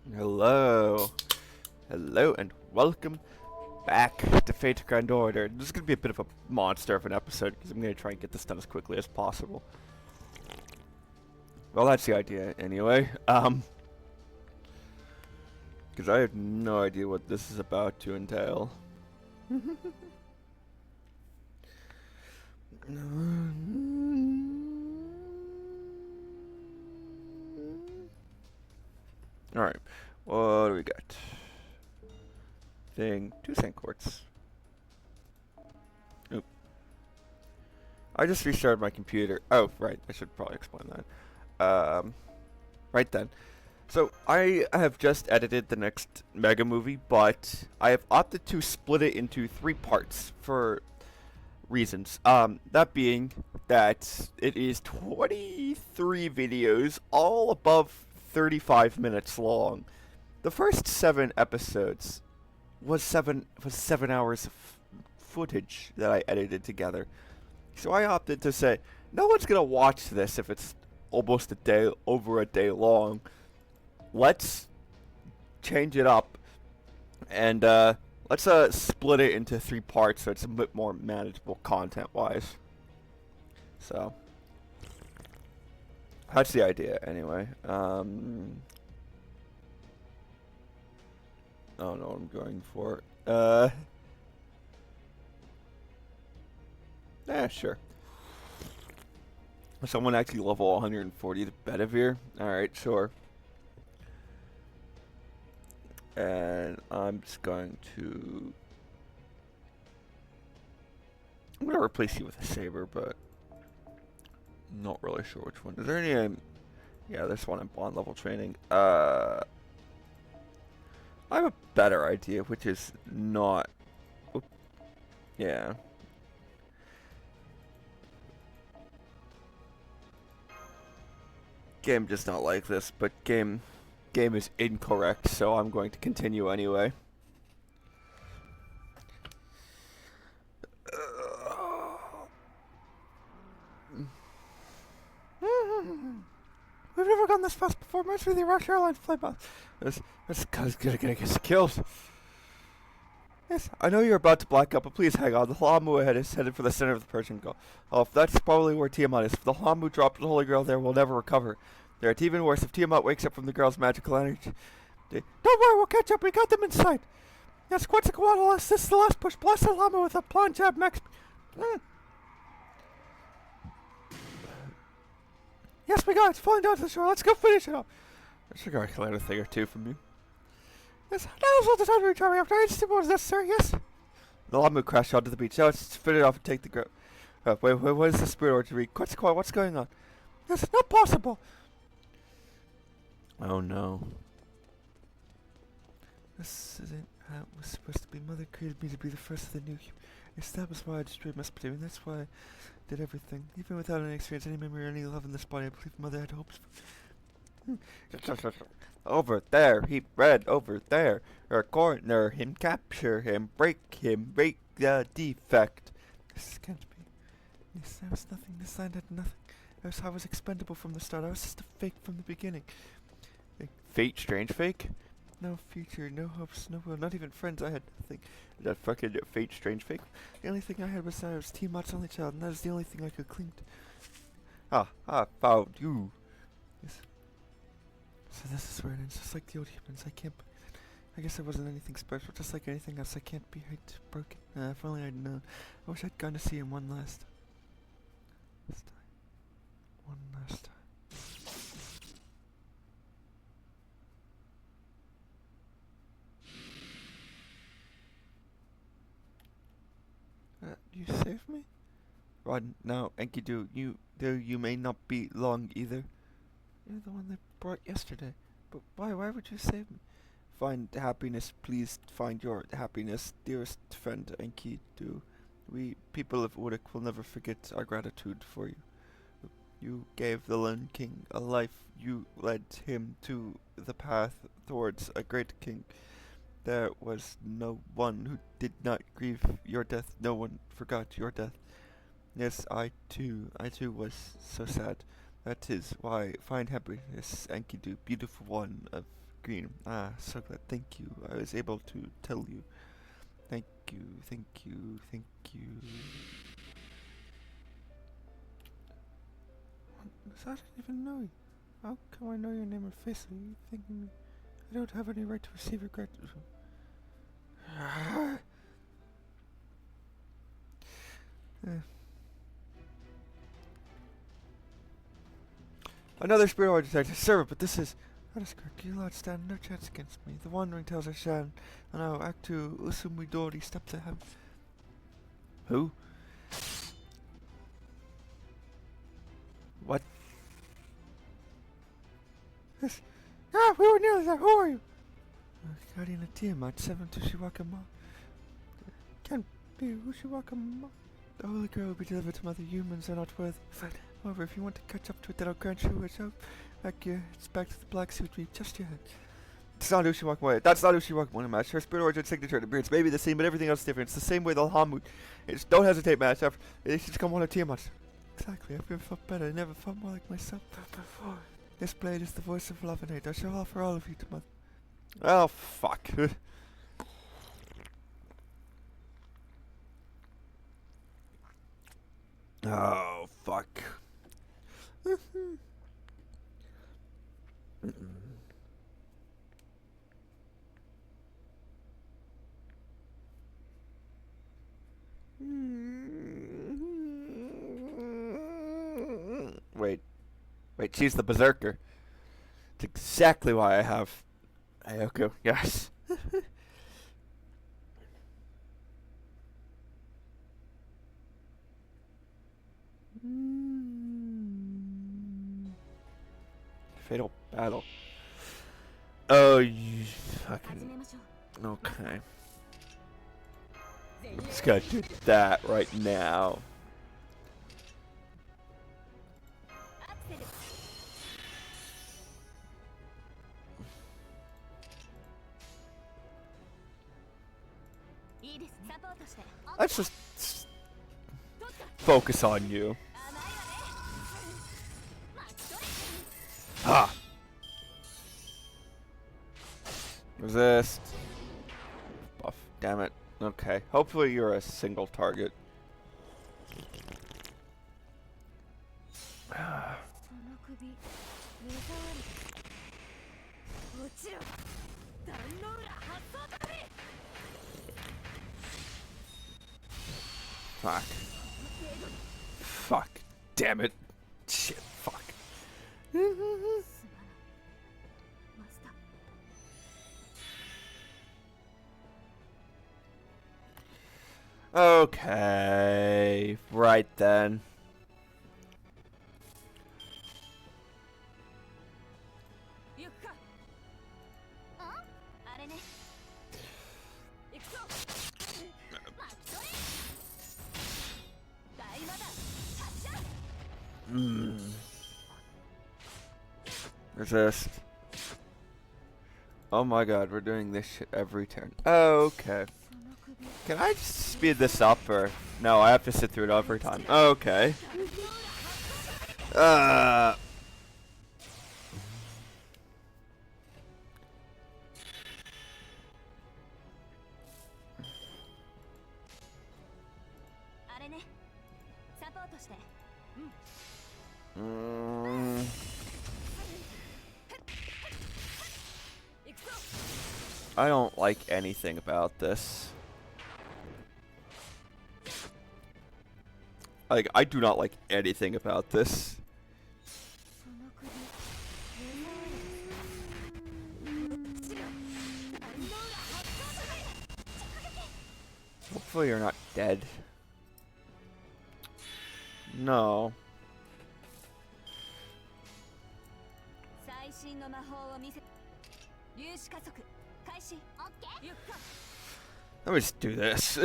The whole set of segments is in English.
Hello. Hello and welcome back to Fate Grand Order. This is going to be a bit of a monster of an episode because I'm going to try and get this done as quickly as possible. Well, that's the idea anyway. Because I have no idea what this is about to entail. Alright, what do we got? Two St. Quartz. Oop. I just restarted my computer. Oh, right, I should probably explain that. Right then. So, I have just edited the next Mega movie, but I have opted to split it into 3 parts for reasons. That being that it is 23 videos, all above 35 minutes long. The first 7 episodes was 7 hours of footage that I edited together. So I opted to say, no one's gonna watch this if it's almost over a day long. Let's change it up and let's split it into 3 parts so it's a bit more manageable content-wise. So that's the idea, anyway. I don't know what I'm going for. Sure. Someone actually level 140 the Bedivere? Alright, sure. And I'm just going to... I'm going to replace you with a saber, but... not really sure which one. Is there any... yeah, this one in bond level training. I have a better idea, which is not... oop, yeah. Game does not like this, but game is incorrect, so I'm going to continue anyway. We've never gone this fast before. Most of the Rush Airlines flight bus. This guy's gonna get us killed. Yes, I know you're about to black out, but please hang on. The Hlamu ahead is headed for the center of the Persian Gulf. Oh, that's probably where Tiamat is. If the Hlamu dropped the Holy Grail there, we'll never recover. There, it's even worse if Tiamat wakes up from the girl's magical energy. Don't worry, we'll catch up. We got them in sight. Yes, Quetzalcoatl, this is the last push. Blast the Hlamu with a plunge jab max. Yes, we got it. It's falling down to the shore. Let's go finish it up. I should go collect a thing or two from you. Yes, now's all the time to return me after I just was necessary, yes? The Llamu crashed onto the beach. Now let's spin it off and take the grip. Wait, what is the spirit order to read? Quetzalcoatl, what's going on? Yes, not possible. Oh no. This isn't how it was supposed to be. Mother created me to be the first of the new human. That was why I destroyed Mesopotamia. That's why I did everything. Even without any experience, any memory, or any love in this body, I believe Mother had hopes for. Over there, he bred over there. Or corner him, capture him, break the defect. This can't be. Yes, there was nothing. This land had nothing. I was expendable from the start. I was just a fake from the beginning. Fate, strange fake? No future, no hopes, no will, not even friends. I had nothing. That fucking fate, strange fake. The only thing I had was I was Tiamat's only child, and that is the only thing I could cling to. I found you. Yes. So this is where it ends, just like the old humans. I can't. I guess I wasn't anything special, just like anything else. I can't be hurt, broken. If only I'd known. I wish I'd gone to see him one last time. One last time. You saved me? Rod, now, Enkidu, you may not be long either. You're the one they brought yesterday. But why would you save me? Find happiness, please find your happiness, dearest friend Enkidu. We, people of Uruk, will never forget our gratitude for you. You gave the Lone King a life. You led him to the path towards a great king. There was no one who did not grieve your death. No one forgot your death. Yes, I too was so sad. That is why fine happiness, Enkidu, beautiful one of green. Ah, so glad. Thank you. I was able to tell you. Thank you, thank you, thank you. I don't even know you. How come I know your name or face? Are you thinking me? I don't have any right to receive regret. Another spirit or detective servant, but this is... That is correct. You lot stand no chance against me. The wandering tales are shan, and I will act to Usumidori step to heaven. Who? What? Yes. Ah, we were nearly there. Who are you? Guardian of Tiamat, 7 Tushiwaka-ma. Can't be Ushiwaka-ma. The holy grail will be delivered to other humans are not worthy. However, if you want to catch up to it, then I'll grant you a shout. Back here, it's back to the Black Suit Reef, just yet. It's not Ushiwaka-ma. That's not Ushiwaka-ma match. Her spirit origin signature and appearance may be the same, but everything else is different. It's the same way the Alhamud. Just don't hesitate, match. They should become one of Tiamat. Exactly, I've never felt better. I never felt more like myself before. This blade is the voice of love and hate. I shall offer all of you to Mother. Oh, fuck. Oh, fuck. Wait, she's the berserker. It's exactly why I have Ayako. Yes. Fatal battle. Oh, you fucking... Okay. Just gotta do that right now. Let's just focus on you. Ah! Resist. Buff. Damn it. Okay. Hopefully you're a single target. Fuck. Fuck. Damn it. Shit. Fuck. Okay. Right then. Resist. Oh my god, we're doing this shit every turn. Okay. Can I just speed this up or... No, I have to sit through it every time. Okay. I don't like anything about this. Like, I do not like anything about this. Hopefully you're not dead. No. Let me just do this.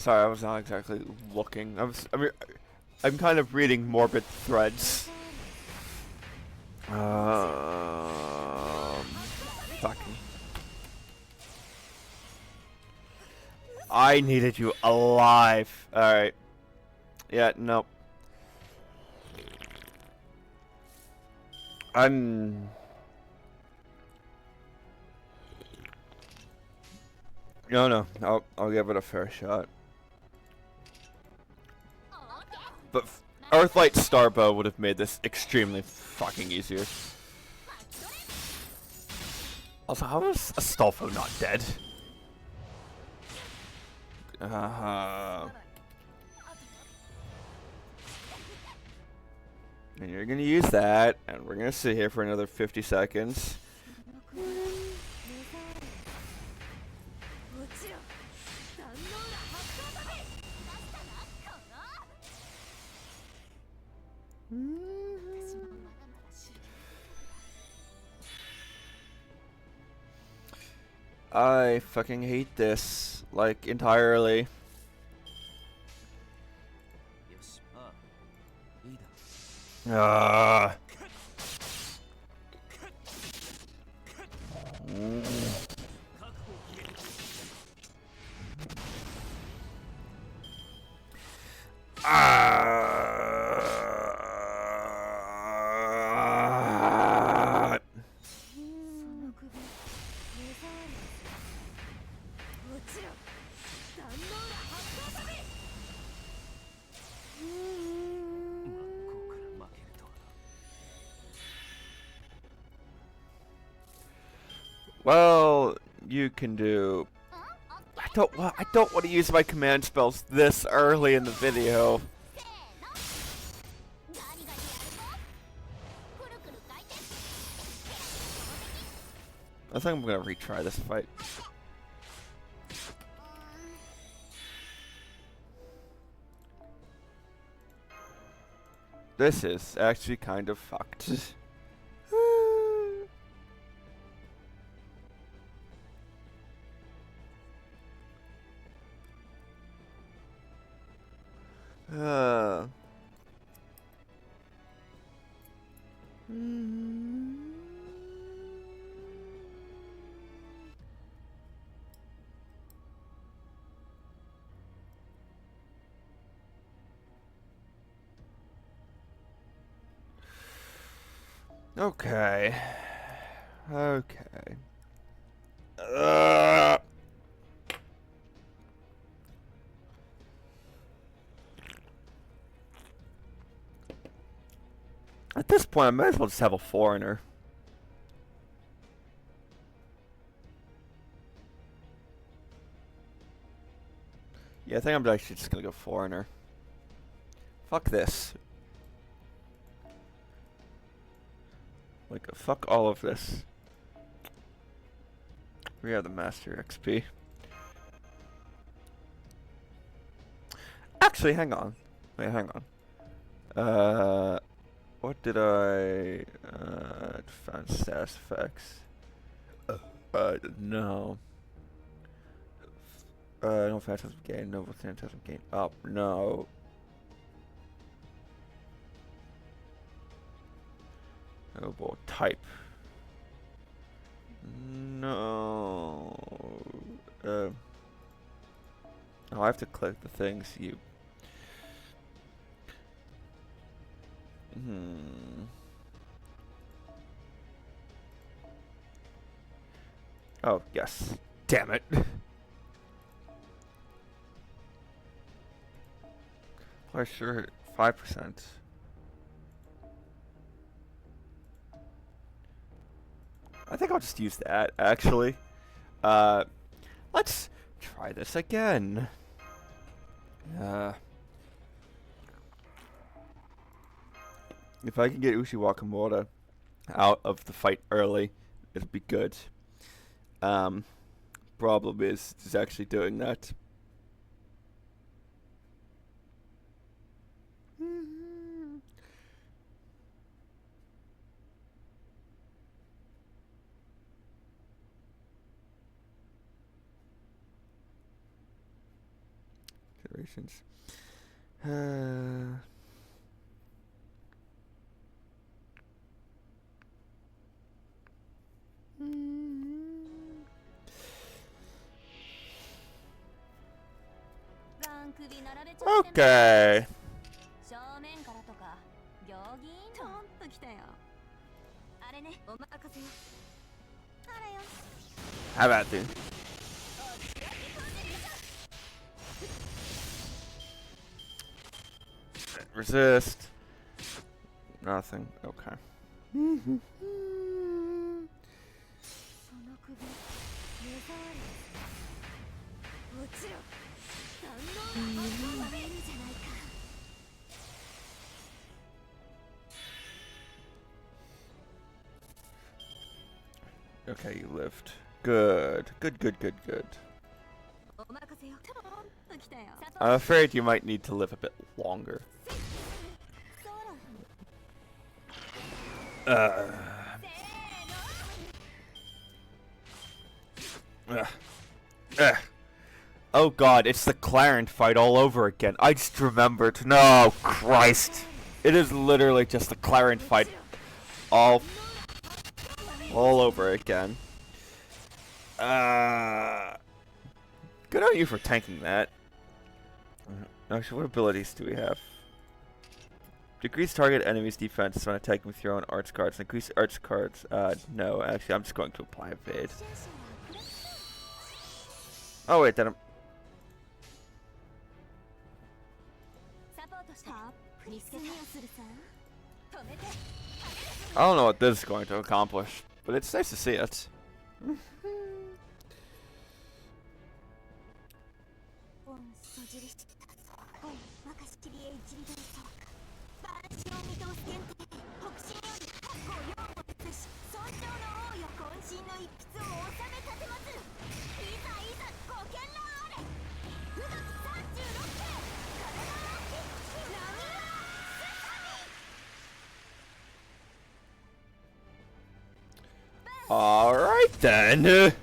Sorry, I was not exactly looking. I'm kind of reading morbid threads. Fucking. I needed you alive. Alright. Yeah, nope. No, no. I'll give it a fair shot. But Earthlight Starbow would have made this extremely fucking easier. Also, how is Astolfo not dead? And you're gonna use that, and we're gonna sit here for another 50 seconds. I fucking hate this, like, entirely. Ah. Well, you can do. I don't want to use my command spells this early in the video. I think I'm gonna retry this fight. This is actually kind of fucked. Okay. Okay. At this point, I might as well just have a foreigner. Yeah, I think I'm actually just gonna go foreigner. Fuck this. Like, fuck all of this. We have the Master XP. Actually, hang on. Wait, hang on. What did I... defense status effects. No. No phantasm gain, no phantasm gain. Oh, no. Noble type. No. Oh, I have to click the things you. Oh, yes. Damn it. Why sure 5%. I think I'll just use that, actually. Let's try this again. If I can get Ushiwaka out of the fight early, it'd be good. Problem is actually doing that. operations. Okay. How about this? Resist. Nothing. Okay. Okay, you lived. Good. Good, good, good, good. I'm afraid you might need to live a bit longer. Oh god, it's the Clarent fight all over again. I just remembered. No, Christ. It is literally just the Clarent fight all over again. Good on you for tanking that. Actually, what abilities do we have? Decrease target enemy's defense when attacking with your own arts cards. Increase arts cards. No, actually, I'm just going to apply evade. Oh wait, then I'm... I don't know what this is going to accomplish, but it's nice to see it. Alright then.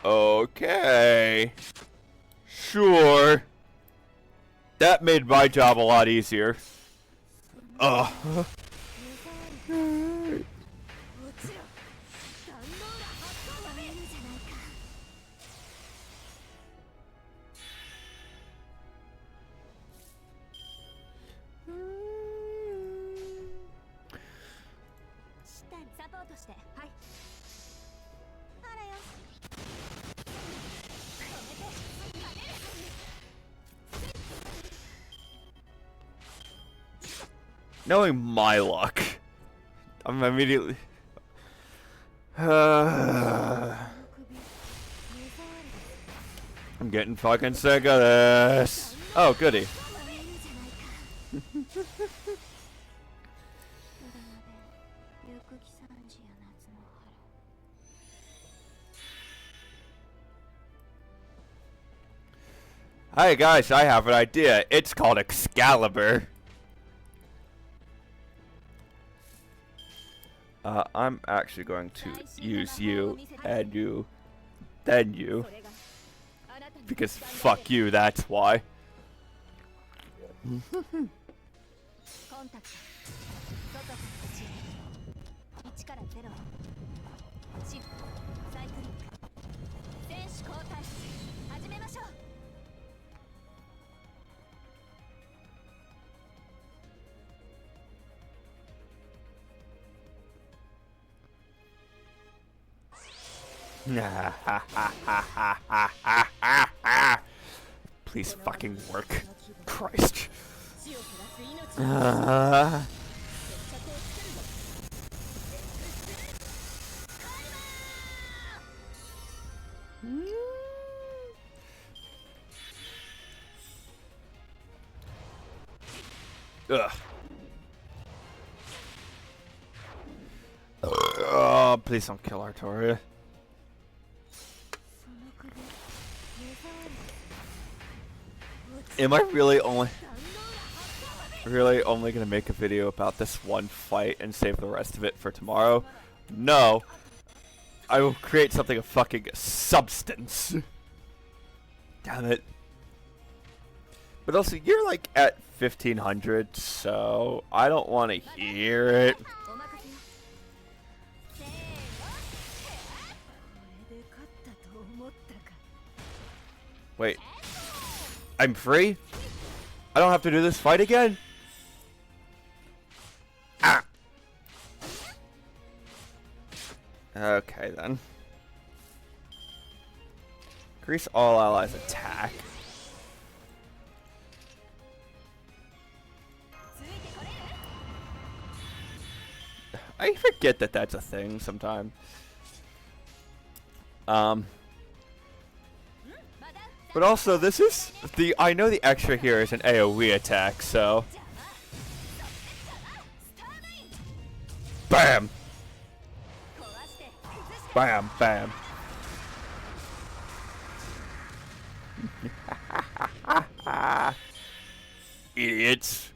Okay. Sure. That made my job a lot easier. Knowing my luck, I'm immediately... I'm getting fucking sick of this. Oh, goody. Hey guys, I have an idea. It's called Excalibur. I'm actually going to use you, and you, then you. Because fuck you, that's why. Please fucking work. Christ. Oh, please don't kill Artoria. Am I really only gonna make a video about this one fight and save the rest of it for tomorrow? No. I will create something of fucking substance. Damn it. But also, you're like at 1500, so I don't want to hear it. Wait. I'm free? I don't have to do this fight again? Ah! Okay, then. Increase all allies' attack. I forget that that's a thing sometimes. But also, this is the. I know the extra here is an AoE attack, so. Bam! Bam, bam. Idiots.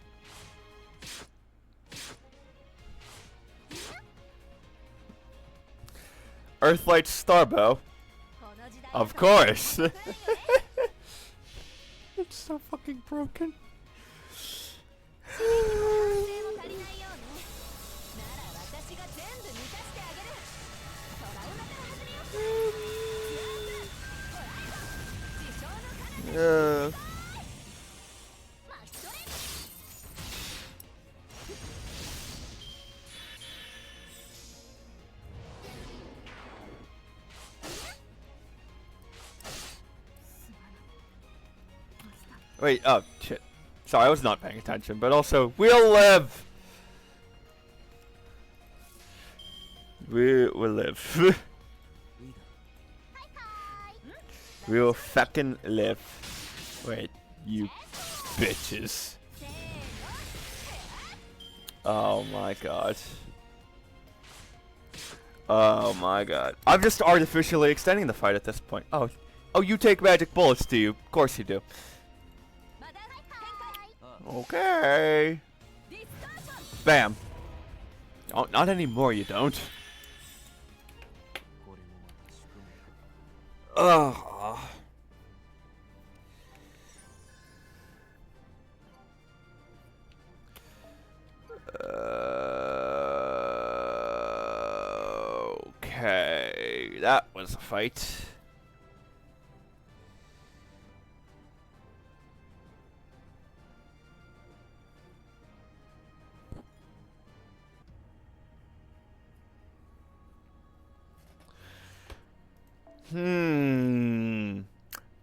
Earthlight Starbow. Of course. It's so fucking broken. Wait, oh, shit. Sorry, I was not paying attention, but also, we'll live! We will live. We will fucking live. Wait, you bitches. Oh my god. Oh my god. I'm just artificially extending the fight at this point. Oh, you take magic bullets, do you? Of course you do. Okay. Bam. Oh, not anymore, you don't. Ugh. Okay, that was a fight.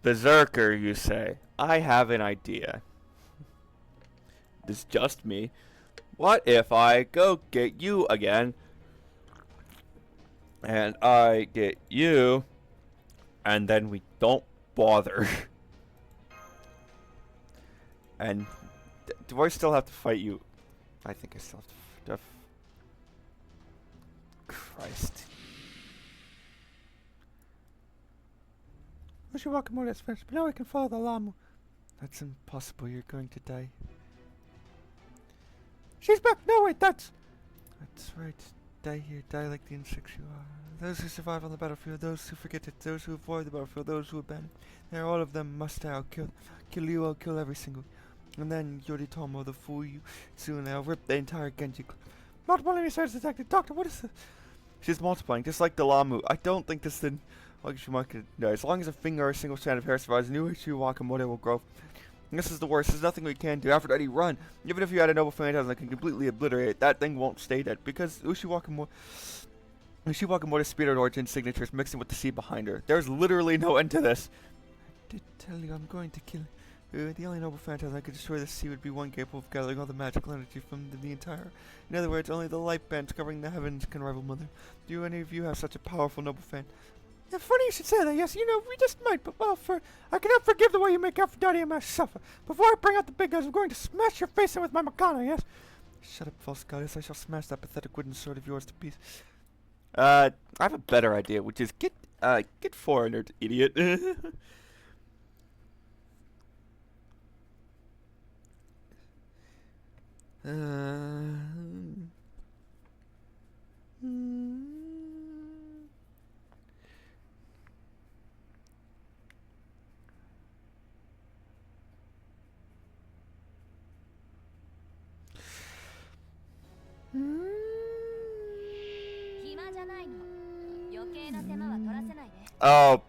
Berserker, you say? I have an idea. It's just me. What if I go get you again? And I get you, and then we don't bother. And do I still have to fight you? I think I still have to. Christ. Ushi is finished, but now we can follow the llama. That's impossible. You're going to die. She's back. No, wait, that's right. Die here. Die like the insects you are. Those who survive on the battlefield, those who forget it, those who avoid the battlefield, those who abandon. They're all of them must die. I'll kill you. I'll kill every single. And then Yoritomo, the fool you soon. I'll rip the entire Genji. Multiple enemy sides detected. Doctor, what is this? She's multiplying, just like the Lamu. I don't think this thing. No, as long as a finger or a single strand of hair survives, new Ushiwakamoto will grow. And this is the worst. There's nothing we can do. Aphrodite, run! Even if you had a noble phantasm that can completely obliterate it, that thing won't stay dead. Because Ushiwakamoto's spirit origin signature is mixing with the sea behind her. There's literally no end to this. I did tell you I'm going to kill you. The only noble phantasm that could destroy the sea would be one capable of gathering all the magical energy from the entire. In other words, only the light bands covering the heavens can rival Mother. Do any of you have such a powerful noble fan? Yeah, funny you should say that. Yes, we just might, but I cannot forgive the way you make Aphrodite and myself suffer. Before I bring out the big guns, I'm going to smash your face in with my Makana, yes? Shut up, false goddess. I shall smash that pathetic wooden sword of yours to pieces. I have a better idea, which is get foreignered, idiot. Oh,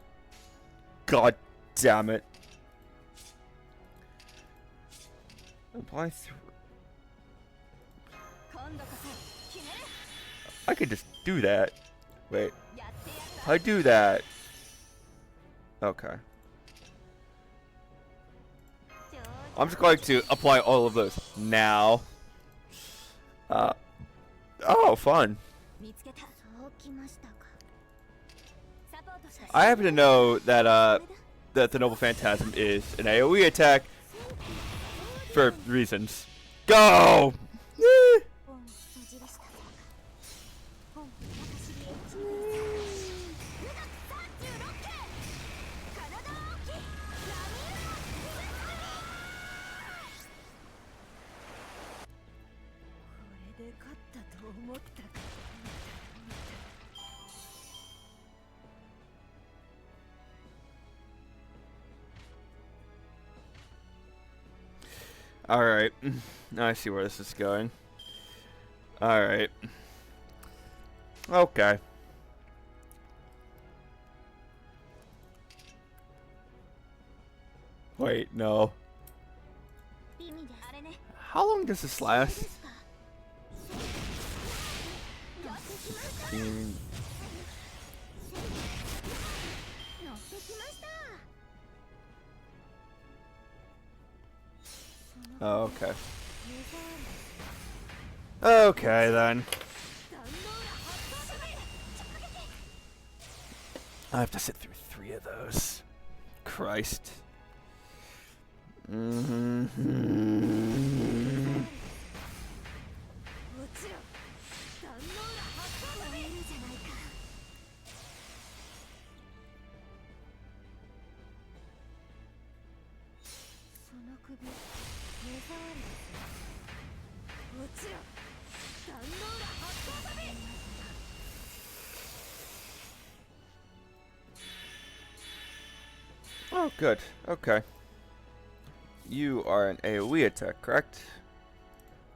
god damn it. Apply I could just do that. Wait. If I do that. Okay. I'm just going to apply all of those now. Oh, fun. I happen to know that that the Noble Phantasm is an AoE attack for reasons. Go! Alright. Now I see where this is going. Alright. Okay. Wait, no. How long does this last? 15. Oh, okay. Okay, then. I have to sit through 3 of those. Christ. Oh, good. Okay. You are an AoE attack, correct?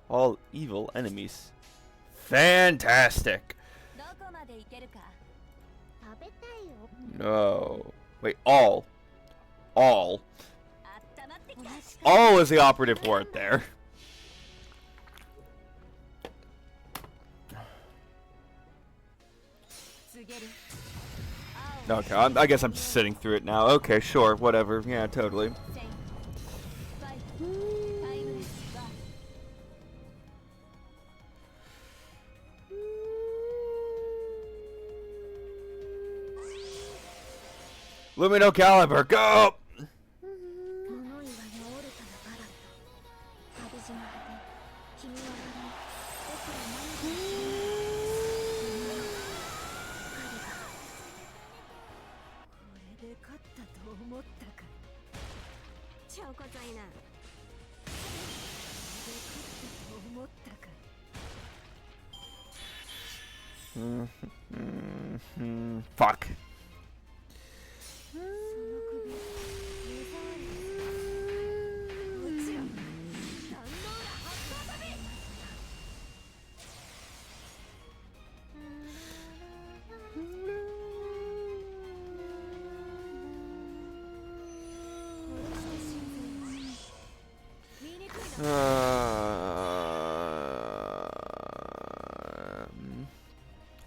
All evil enemies. Fantastic! No. Wait, all. All. All is the operative word there. Okay, I guess I'm just sitting through it now. Okay, sure, whatever. Yeah, totally. Lumino Caliber, go! Fuck.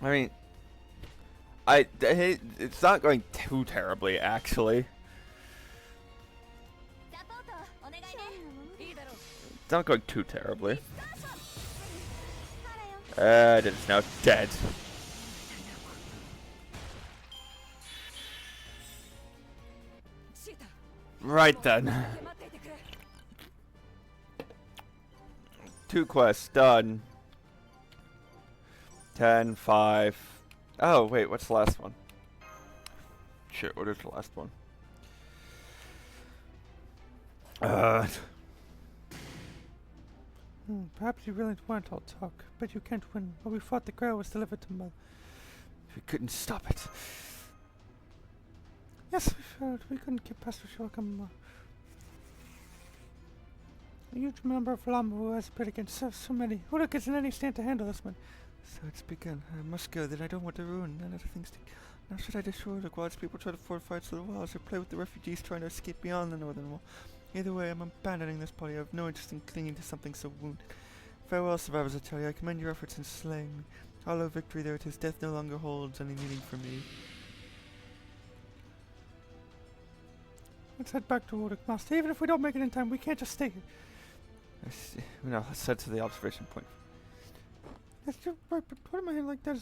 I mean, it's not going too terribly, actually. It's not going too terribly. It is now dead. Right then. 2 quests done. 10, 5. Oh, wait, what's the last one? Shit, what is the last one? Perhaps you really weren't all talk, but you can't win. What we fought the Grail was delivered to Mother. We couldn't stop it. Yes, we failed. We couldn't get past the Shokum. A huge number of Lama who has appeared against so many. Uruk is in any stand to handle this one. So it's begun. I must go, then I don't want to ruin none of the things. Now should I destroy the Guards people try to fortify its little walls or play with the refugees trying to escape beyond the northern wall? Either way, I'm abandoning this party. I have no interest in clinging to something so wounded. Farewell, survivors, I tell you. I commend your efforts in slaying me. Hollow victory there it is. Death no longer holds any meaning for me. Let's head back to Uruk, Master. Even if we don't make it in time, we can't just stay here. I see. No, let's head to the observation point. Yes, you're right, but what am I like that?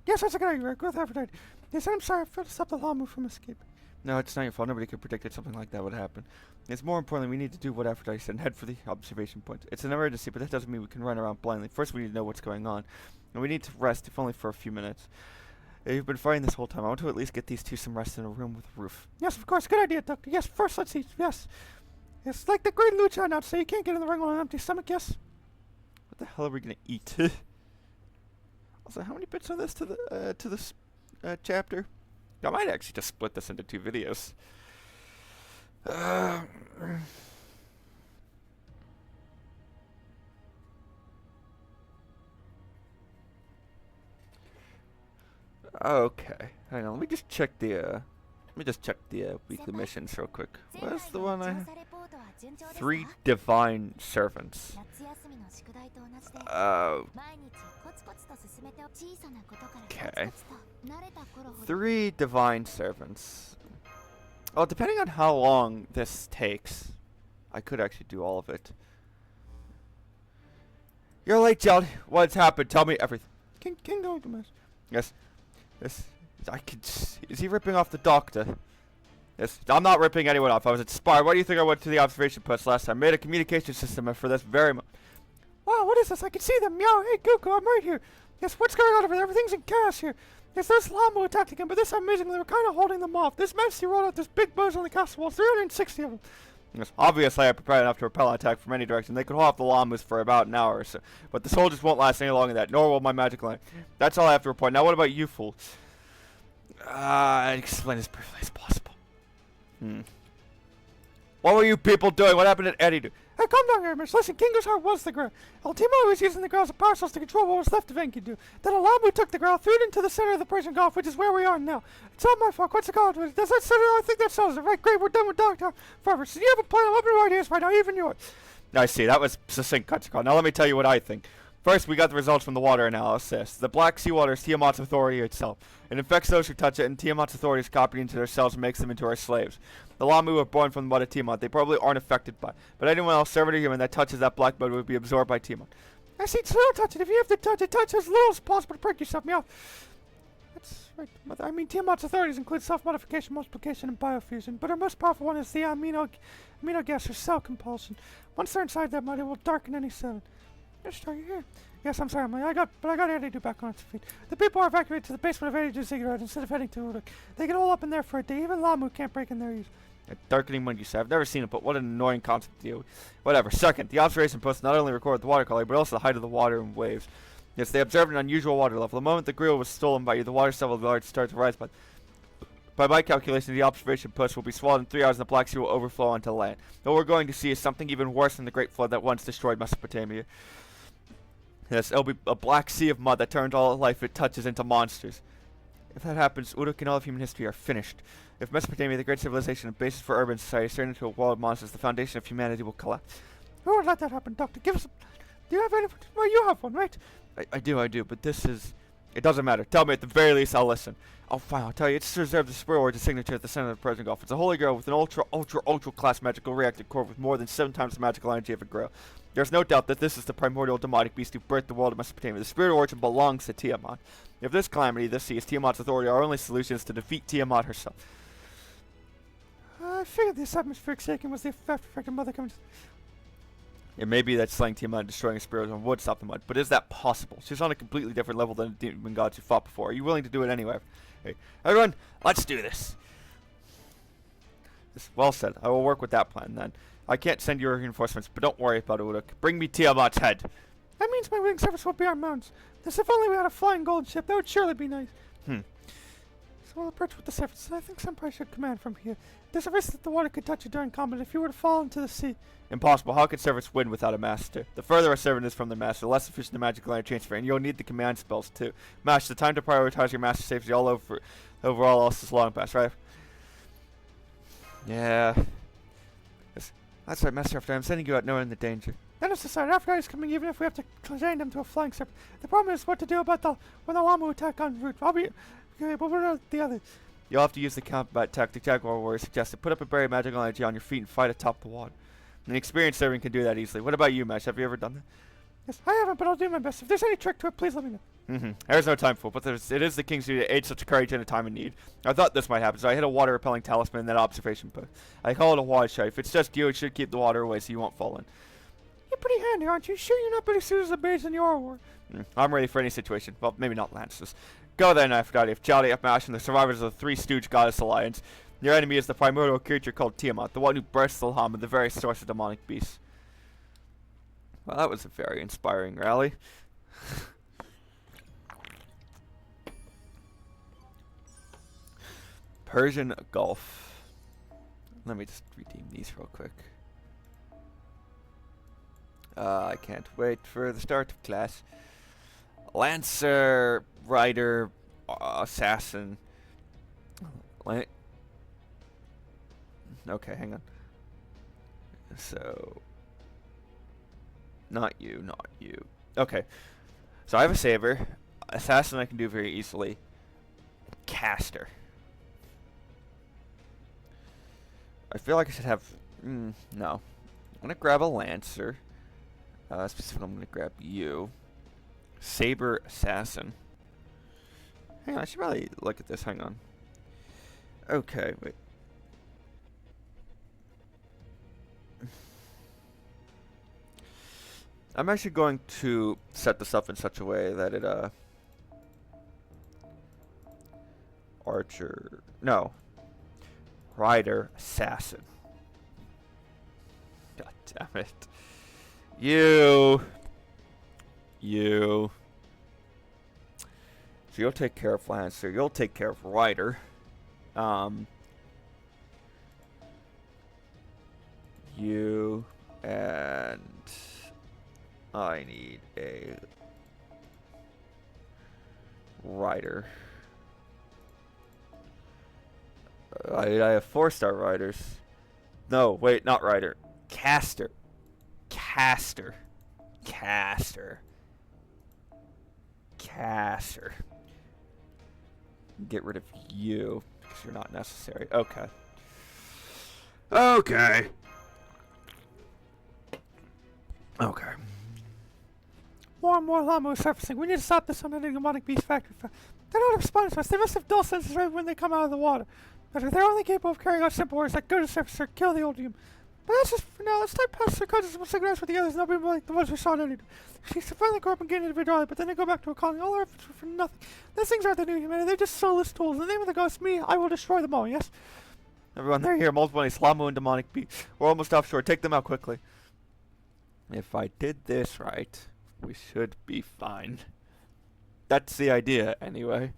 Yes, that's a good idea. Go with Aphrodite. Yes, I'm sorry. I failed to stop the Lamu from escaping. No, it's not your fault. Nobody could predict that something like that would happen. It's more importantly, we need to do what Aphrodite said and head for the observation point. It's an emergency, but that doesn't mean we can run around blindly. First, we need to know what's going on. And we need to rest, if only for a few minutes. You've been fighting this whole time. I want to at least get these two some rest in a room with a roof. Yes, of course. Good idea, Doctor. Yes, first let's eat. Yes. Yes, like the great Lucha announced, so you can't get in the ring on an empty stomach, yes? What the hell are we gonna eat? Also, how many bits are this to this chapter? I might actually just split this into 2 videos. Okay, hang on. Let me just check the weekly missions real quick. Where's the one I? 3 divine servants. Okay. 3 divine servants. Well, depending on how long this takes, I could actually do all of it. You're late, Jeld. What's happened? Tell me everything. King Gilgamesh. Yes. Yes. Is he ripping off the doctor? Yes. I'm not ripping anyone off. I was inspired. Why do you think I went to the observation post last time? I made a communication system for this very moment. Wow, what is this? I can see them. Meow. Hey, Goku, I'm right here. Yes, what's going on over there? Everything's in chaos here. Yes, there's Lamu attacked again, but this time amazingly, we're kind of holding them off. This Messi rolled out this big buzz on the castle wall, 360 of them. Yes, obviously, I prepared enough to repel an attack from any direction. They could hold off the Lamus for about an hour or so. But the soldiers won't last any longer than that, nor will my magic line. That's all I have to report. Now, what about you, fool? I'd explain as briefly as possible. What were you people doing? What happened at Eddie? Hey, calm down here, miss. Listen, Kingo's heart was the Grail. El Timo was using the Grail as a power source to control what was left of Enkidu. Then Alamu took the Grail, threw it into the center of the Persian Gulf, which is where we are now. It's not my fault. What's the call? Does that settle it? I think that settles it. Right, great. We're done with Dogtown forever. So you have a plan. I'll be right here right now, even yours. I see. That was succinct, Katsuko. Now let me tell you what I think. First, we got the results from the water analysis. The black seawater is Tiamat's authority itself. It infects those who touch it, and Tiamat's authority is copied into their cells and makes them into our slaves. The Lamu are born from the mud of Tiamat. They probably aren't affected by it. But anyone else, servant or human, that touches that black mud would be absorbed by Tiamat. I see, so don't touch it. If you have to touch it, touch as little as possible to break yourself. Meow. That's right, Mother. I mean, Tiamat's authorities include self-modification, multiplication, and biofusion. But our most powerful one is the amino gas or cell compulsion. Once they're inside that mud, it will darken any cell. Just are you here? Yes, I'm sorry, I got Eridu back on its feet. The people are evacuated to the basement of Eridu Ziggurat instead of heading to Uruk. They get all up in there for a day. Even Lamu can't break in there either. Darkening mud, you say? I've never seen it, but what an annoying concept to deal with. Whatever. Second, the observation post not only recorded the water color, but also the height of the water and waves. Yes, they observed an unusual water level. The moment the grill was stolen by you, the water level of the large started to rise. But by my calculation, the observation post will be swallowed in 3 hours and the Black Sea will overflow onto land. What we're going to see is something even worse than the great flood that once destroyed Mesopotamia. Yes, it'll be a black sea of mud that turns all life it touches into monsters. If that happens, Uruk and all of human history are finished. If Mesopotamia, the great civilization and basis for urban society, is turned into a wall of monsters, the foundation of humanity will collapse. Who would let that happen, Doctor? Give us a... Do you have any... Well, you have one, right? I do, but this is... It doesn't matter. Tell me, at the very least, I'll listen. Oh, fine, I'll tell you. It's to reserve the Spirit Origin signature at the center of the Persian Gulf. It's a holy grail with an ultra class magical reactor core with more than 7 times the magical energy of a grail. There's no doubt that this is the primordial demonic beast who birthed the world of Mesopotamia. The Spirit Origin belongs to Tiamat. If this calamity, this sea, is Tiamat's authority, our only solution is to defeat Tiamat herself. I figured this atmospheric shaking was the effect of freaking mother coming to... It may be that slaying Tiamat and destroying a spirit origin would stop the mud, but is that possible? She's on a completely different level than the demon gods who fought before. Are you willing to do it anyway? Hey, everyone, let's do this. Well said. I will work with that plan then. I can't send you reinforcements, but don't worry about it, Uruk. Bring me Tiamat's head. That means my wing service will be our mounts. This if only we had a flying gold ship, that would surely be nice. So we'll approach with the surface. I think Senpai should command from here. There's a risk that the water could touch you during combat if you were to fall into the sea. Impossible. How can servants win without a master? The further a servant is from their master, the less efficient the magic line transfer, and you'll need the command spells too. Master, the time to prioritize your master's safety overall else is long past, right? Yeah. That's right, Master After. I'm sending you out knowing the danger. Then it's decided after is coming, even if we have to contain them to a flying serpent. The problem is what to do about when the Lamu attack on route. I'll be okay, but what are the others? You'll have to use the combat tactic Jaguar Warrior suggested. Put up a barrier magical energy on your feet and fight atop the water. An experienced servant can do that easily. What about you, Mash? Have you ever done that? Yes, I haven't, but I'll do my best. If there's any trick to it, please let me know. There's no time for it, but it is the king's duty to aid such a courage in a time of need. I thought this might happen, so I hit a water-repelling talisman in that observation post. I call it a water shot. If it's just you, it should keep the water away so you won't fall in. You're pretty handy, aren't you? Sure you're not pretty suited as a base in your war. I'm ready for any situation. Well, maybe not Lance's. Go then, Aphrodite. If Jolly, F. Mash, and the survivors of the Three Stooge Goddess Alliance. Your enemy is the primordial creature called Tiamat, the one who bursts the Ilham, the very source of demonic beasts. Well, that was a very inspiring rally. Persian Gulf. Let me just redeem these real quick. I can't wait for the start of class. Lancer, Rider, Assassin. Okay, hang on. So, not you, not you. Okay, so I have a Saber. Assassin I can do very easily. Caster. I feel like I should have... no. I'm going to grab a Lancer. Specifically, I'm going to grab you. Saber Assassin. Hang on, I should probably look at this. Hang on. Okay, wait. I'm actually going to set this up in such a way that it, Archer... No. Rider, Assassin. God damn it. You. So you'll take care of Lancer. You'll take care of Rider. You and I need a Rider. I have 4-star riders. No, wait, not Rider. Caster. Get rid of you because you're not necessary. Okay. More and more Lamu surfacing. We need to stop this on the demonic beast factory. They're not responding to us. They must have dull senses right when they come out of the water. But if they're only capable of carrying out simple orders like go to the surface or kill the old human. But that's just for now. Let's type past the conscious and cigarettes with the others, and they'll be like the ones we saw earlier. She finally grow up and gain individuality, but then they go back to a colony. All their efforts were for nothing. Those things aren't the new humanity. They're just soulless tools. In the name of the ghost, me, I will destroy them all, yes? Everyone, they're here. Multiple Lamu and demonic beasts. We're almost offshore. Take them out quickly. If I did this right, we should be fine. That's the idea, anyway.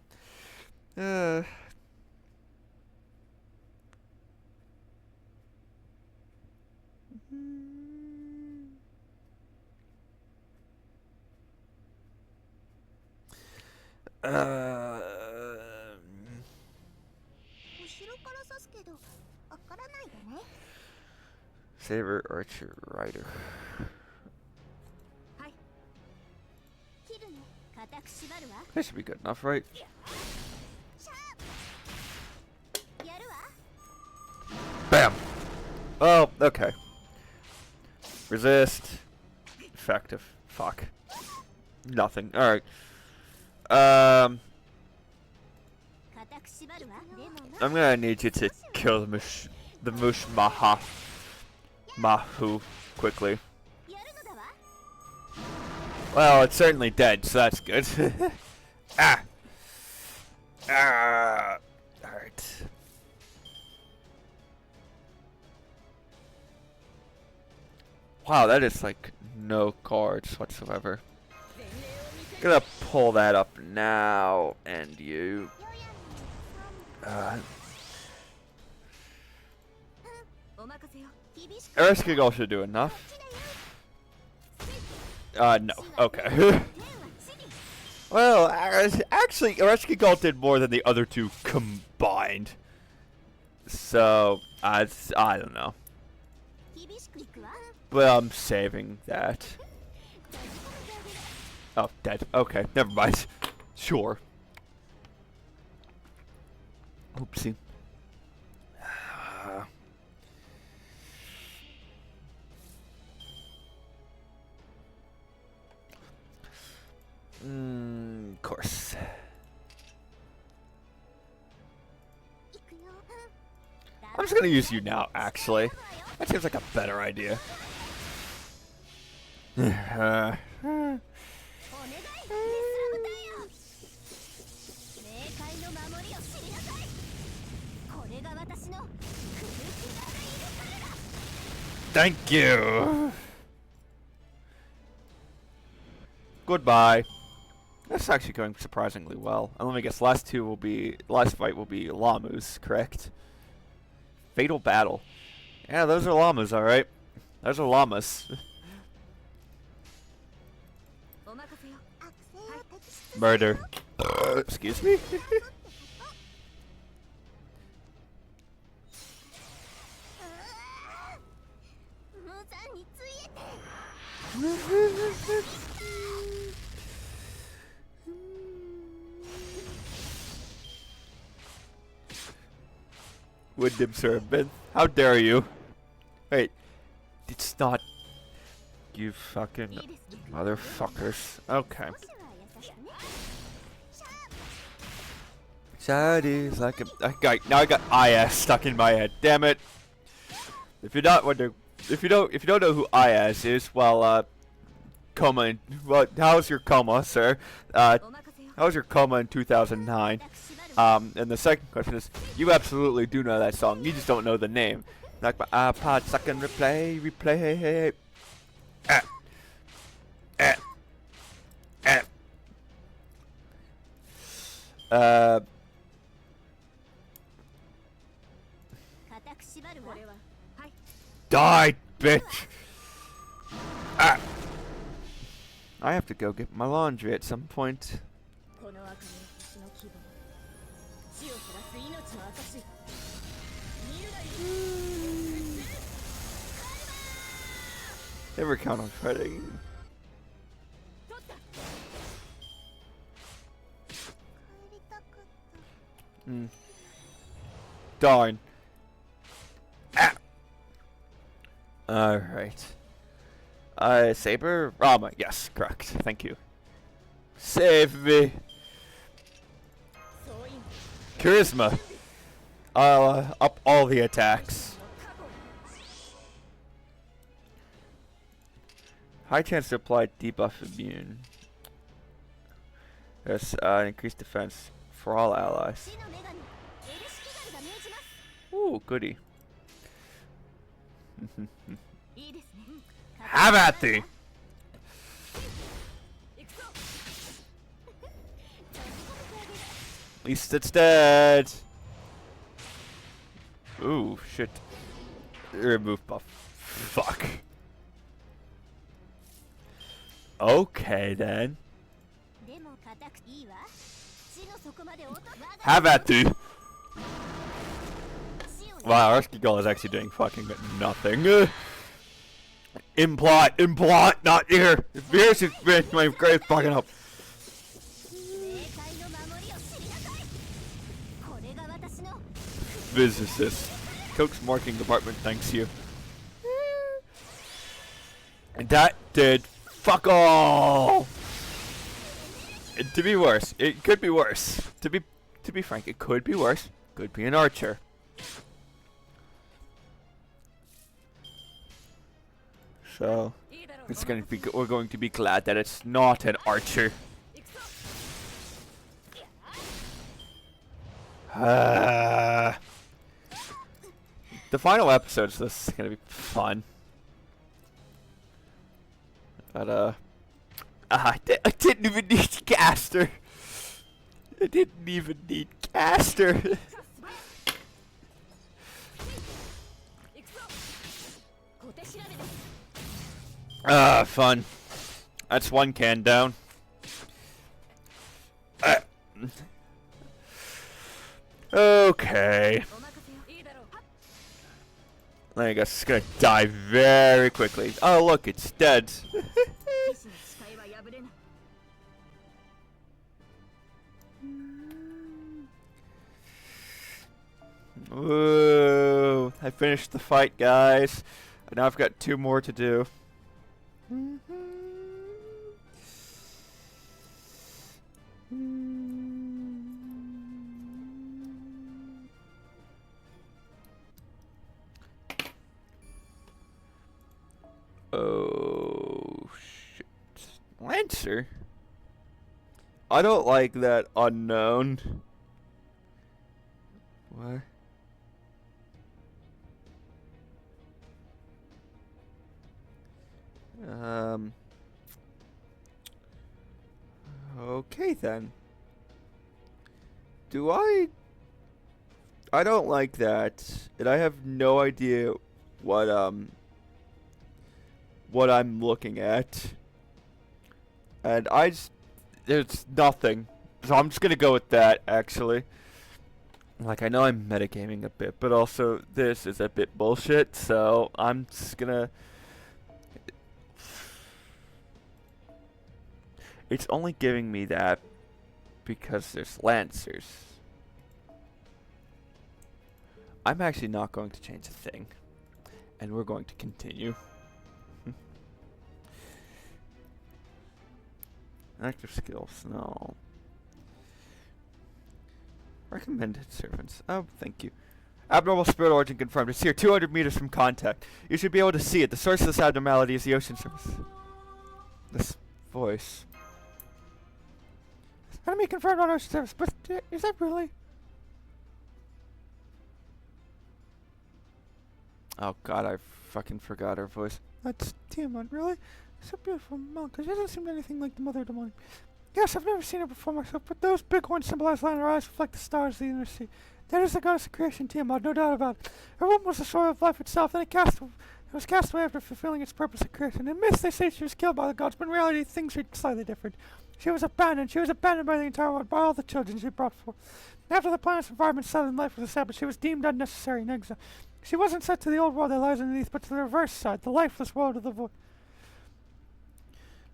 Saber, Archer, Rider. This should be good enough, right? Bam! Oh, okay. Resist. Effective. Fuck. Nothing. Alright. I'm gonna need you to kill the Mush Mahu quickly. Well, it's certainly dead, so that's good. Alright. Wow, that is like no cards whatsoever. Gonna pull that up now, and you. Ereskine should do enough. No. Okay. Well, actually, Ereskine did more than the other two combined. So, I don't know. But I'm saving that. Oh, dead. Okay, never mind. Sure. Oopsie. Of course. I'm just gonna use you now, actually. That seems like a better idea. Thank you. Goodbye. That's actually going surprisingly well. And let me guess, last fight will be Lamus, correct? Fatal Battle. Yeah, those are llamas, alright. Those are llamas. Murder. Excuse me? Wyndham Serpent. How dare you? Wait. It's not... You fucking motherfuckers. Okay. Sadie's like a... now I got IS stuck in my head. Damn it. If you don't know who IS is, well, coma how's your coma, sir? How was your coma in 2009? And the second question is, you absolutely do know that song, you just don't know the name. Like my iPod stuck in replay. Die, bitch! Ah! I have to go get my laundry at some point. Never count on fighting. Darn. Ah! Alright. Saber? Rama, yes, correct. Thank you. Save me. Charisma. I'll up all the attacks. High chance to apply debuff immune. There's increased defense for all allies. Ooh, goody. Have at thee! At least it's dead. Ooh, shit. Remove buff. Fuck. Okay then. Have at thee! Wow, Ereskine is actually doing fucking nothing. Implot, not here. Here's my great fucking up. Physicist. Coke's marking department thanks you. And that did fuck all. And to be worse, it could be worse. To be frank, it could be worse. Could be an archer. So we're going to be glad that it's not an archer. The final episode, so this is gonna be fun. But I didn't even need Caster. I didn't even need Caster. Ah, fun. That's one can down. Ah. Okay. I guess it's gonna die very quickly. Oh, look, it's dead. Whoa. I finished the fight, guys. Now I've got 2 more to do. Oh, shit. Lancer? I don't like that unknown. What? Okay then. Do I don't like that. And I have no idea what I'm looking at. And there's nothing. So I'm just gonna go with that, actually. Like, I know I'm metagaming a bit, but also this is a bit bullshit, so I'm just gonna... It's only giving me that because there's Lancers. I'm actually not going to change a thing. And we're going to continue. Active skills, no. Recommended servants. Oh, thank you. Abnormal spirit origin confirmed. It's here 200 meters from contact. You should be able to see it. The source of this abnormality is the ocean surface. This voice. Enemy confirmed on ocean surface, but is that really? Oh god, I fucking forgot her voice. That's Tiamat, really? So beautiful, Malka. She doesn't seem anything like the Mother of the Morning. Yes, I've never seen her before myself, but those big horns symbolize land. Her eyes reflect the stars of the inner sea. That is the goddess of creation, Tiamat, no doubt about it. Her womb was the soil of life itself, and it was cast away after fulfilling its purpose of creation. In myths, they say she was killed by the gods, but in reality, things are slightly different. She was abandoned. She was abandoned by the entire world, by all the children she brought forth. After the planet's environment settled and life was established, she was deemed unnecessary in exile. She wasn't sent to the old world that lies underneath, but to the reverse side, the lifeless world of the void.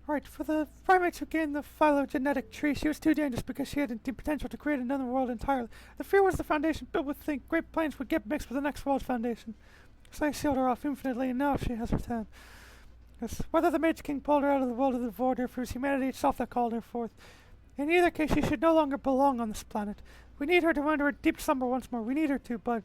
Right, for the primates who gained the phylogenetic tree, she was too dangerous because she had the potential to create another world entirely. The fear was the foundation built with think great plains would get mixed with the next world's foundation. So they sealed her off infinitely, and now she has her time. Yes, whether the Mage King pulled her out of the world of the void or if it was humanity itself that called her forth. In either case, she should no longer belong on this planet. We need her to enter a deep slumber once more. We need her to, but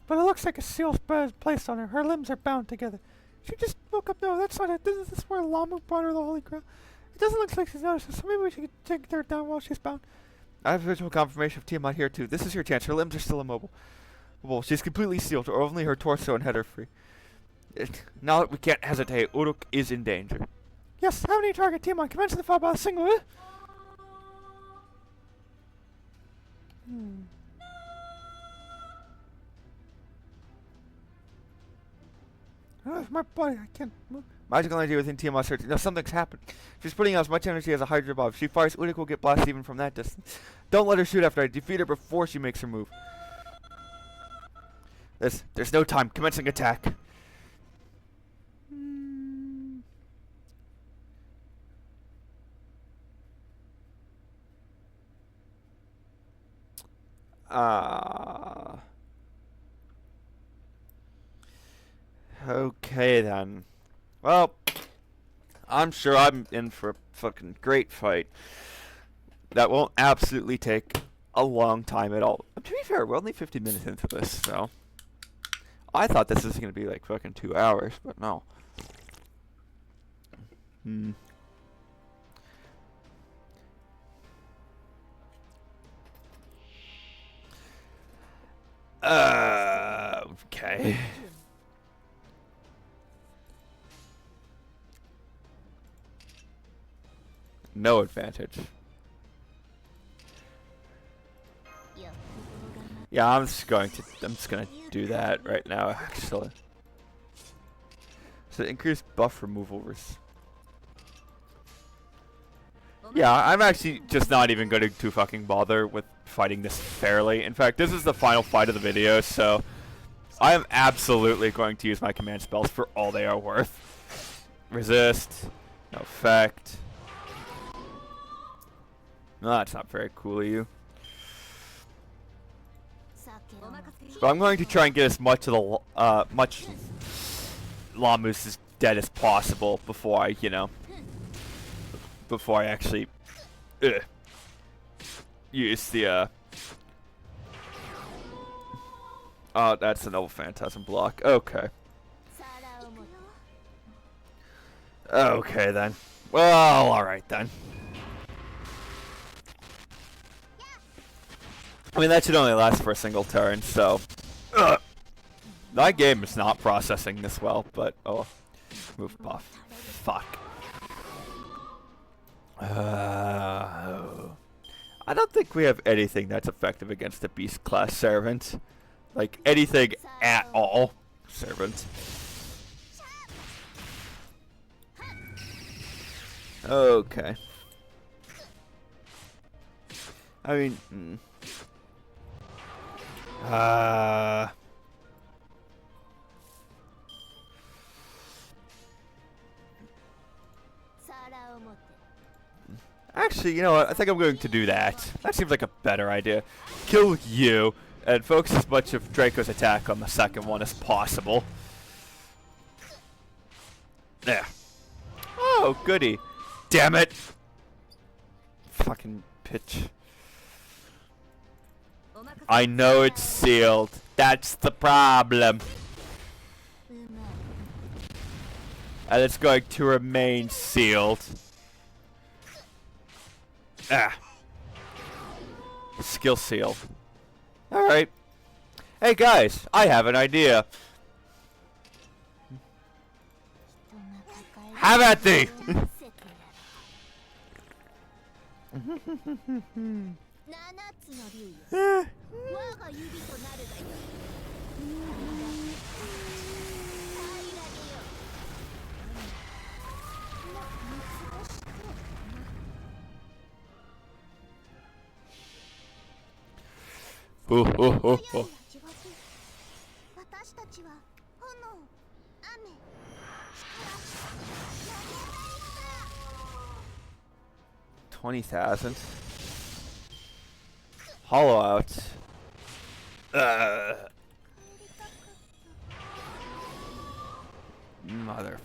it looks like a seal's placed on her. Her limbs are bound together. She just woke up. No, that's not it. This is where Lamu brought her the Holy Grail. It doesn't look like she's noticed, so maybe we should take her down while she's bound. I have visual confirmation of Tiamat here too. This is your chance. Her limbs are still immobile. Well, she's completely sealed, or only her torso and head are free. Now that we can't hesitate, Uruk is in danger. Yes, have any target, Tiamat. Commence the fire by the single. My body, I can't move. Magical energy within Tiamat's search. No, something's happened. She's putting out as much energy as a Hydra bomb. If she fires, Uruk will get blasted even from that distance. Don't let her shoot after I defeat her before she makes her move. There's no time. Commencing attack. Okay then. Well, I'm sure I'm in for a fucking great fight. That won't absolutely take a long time at all. To be fair, we're only 50 minutes into this, so... I thought this was going to be like fucking 2 hours, but no. Okay. No advantage. Yeah, I'm just gonna do that right now, actually. So increase buff removal risk. Yeah, I'm actually just not even going to fucking bother with fighting this fairly. In fact, this is the final fight of the video, so I am absolutely going to use my command spells for all they are worth. Resist, no effect. No, that's not very cool of you. But I'm going to try and get as much of the much Lamus dead as possible before I, before I actually use the oh, that's a Noble Phantasm block. Okay. Okay then. Well, alright then. I mean, that should only last for a single turn, so my game is not processing this well, but oh, move buff. Fuck. I don't think we have anything that's effective against the Beast class Servant. Like, anything at all. Servant. Okay. I mean, 'Actually, you know what? I think I'm going to do that. That seems like a better idea. Kill you, and focus as much of Draco's attack on the second one as possible. There. Oh, goody. Damn it! Fucking pitch. I know it's sealed. That's the problem. And it's going to remain sealed. Ah. Skill seal. Alright. Hey guys, I have an idea. Have at thee! Ooh, ooh, ooh, ooh. 20,000. Hollow out. Mother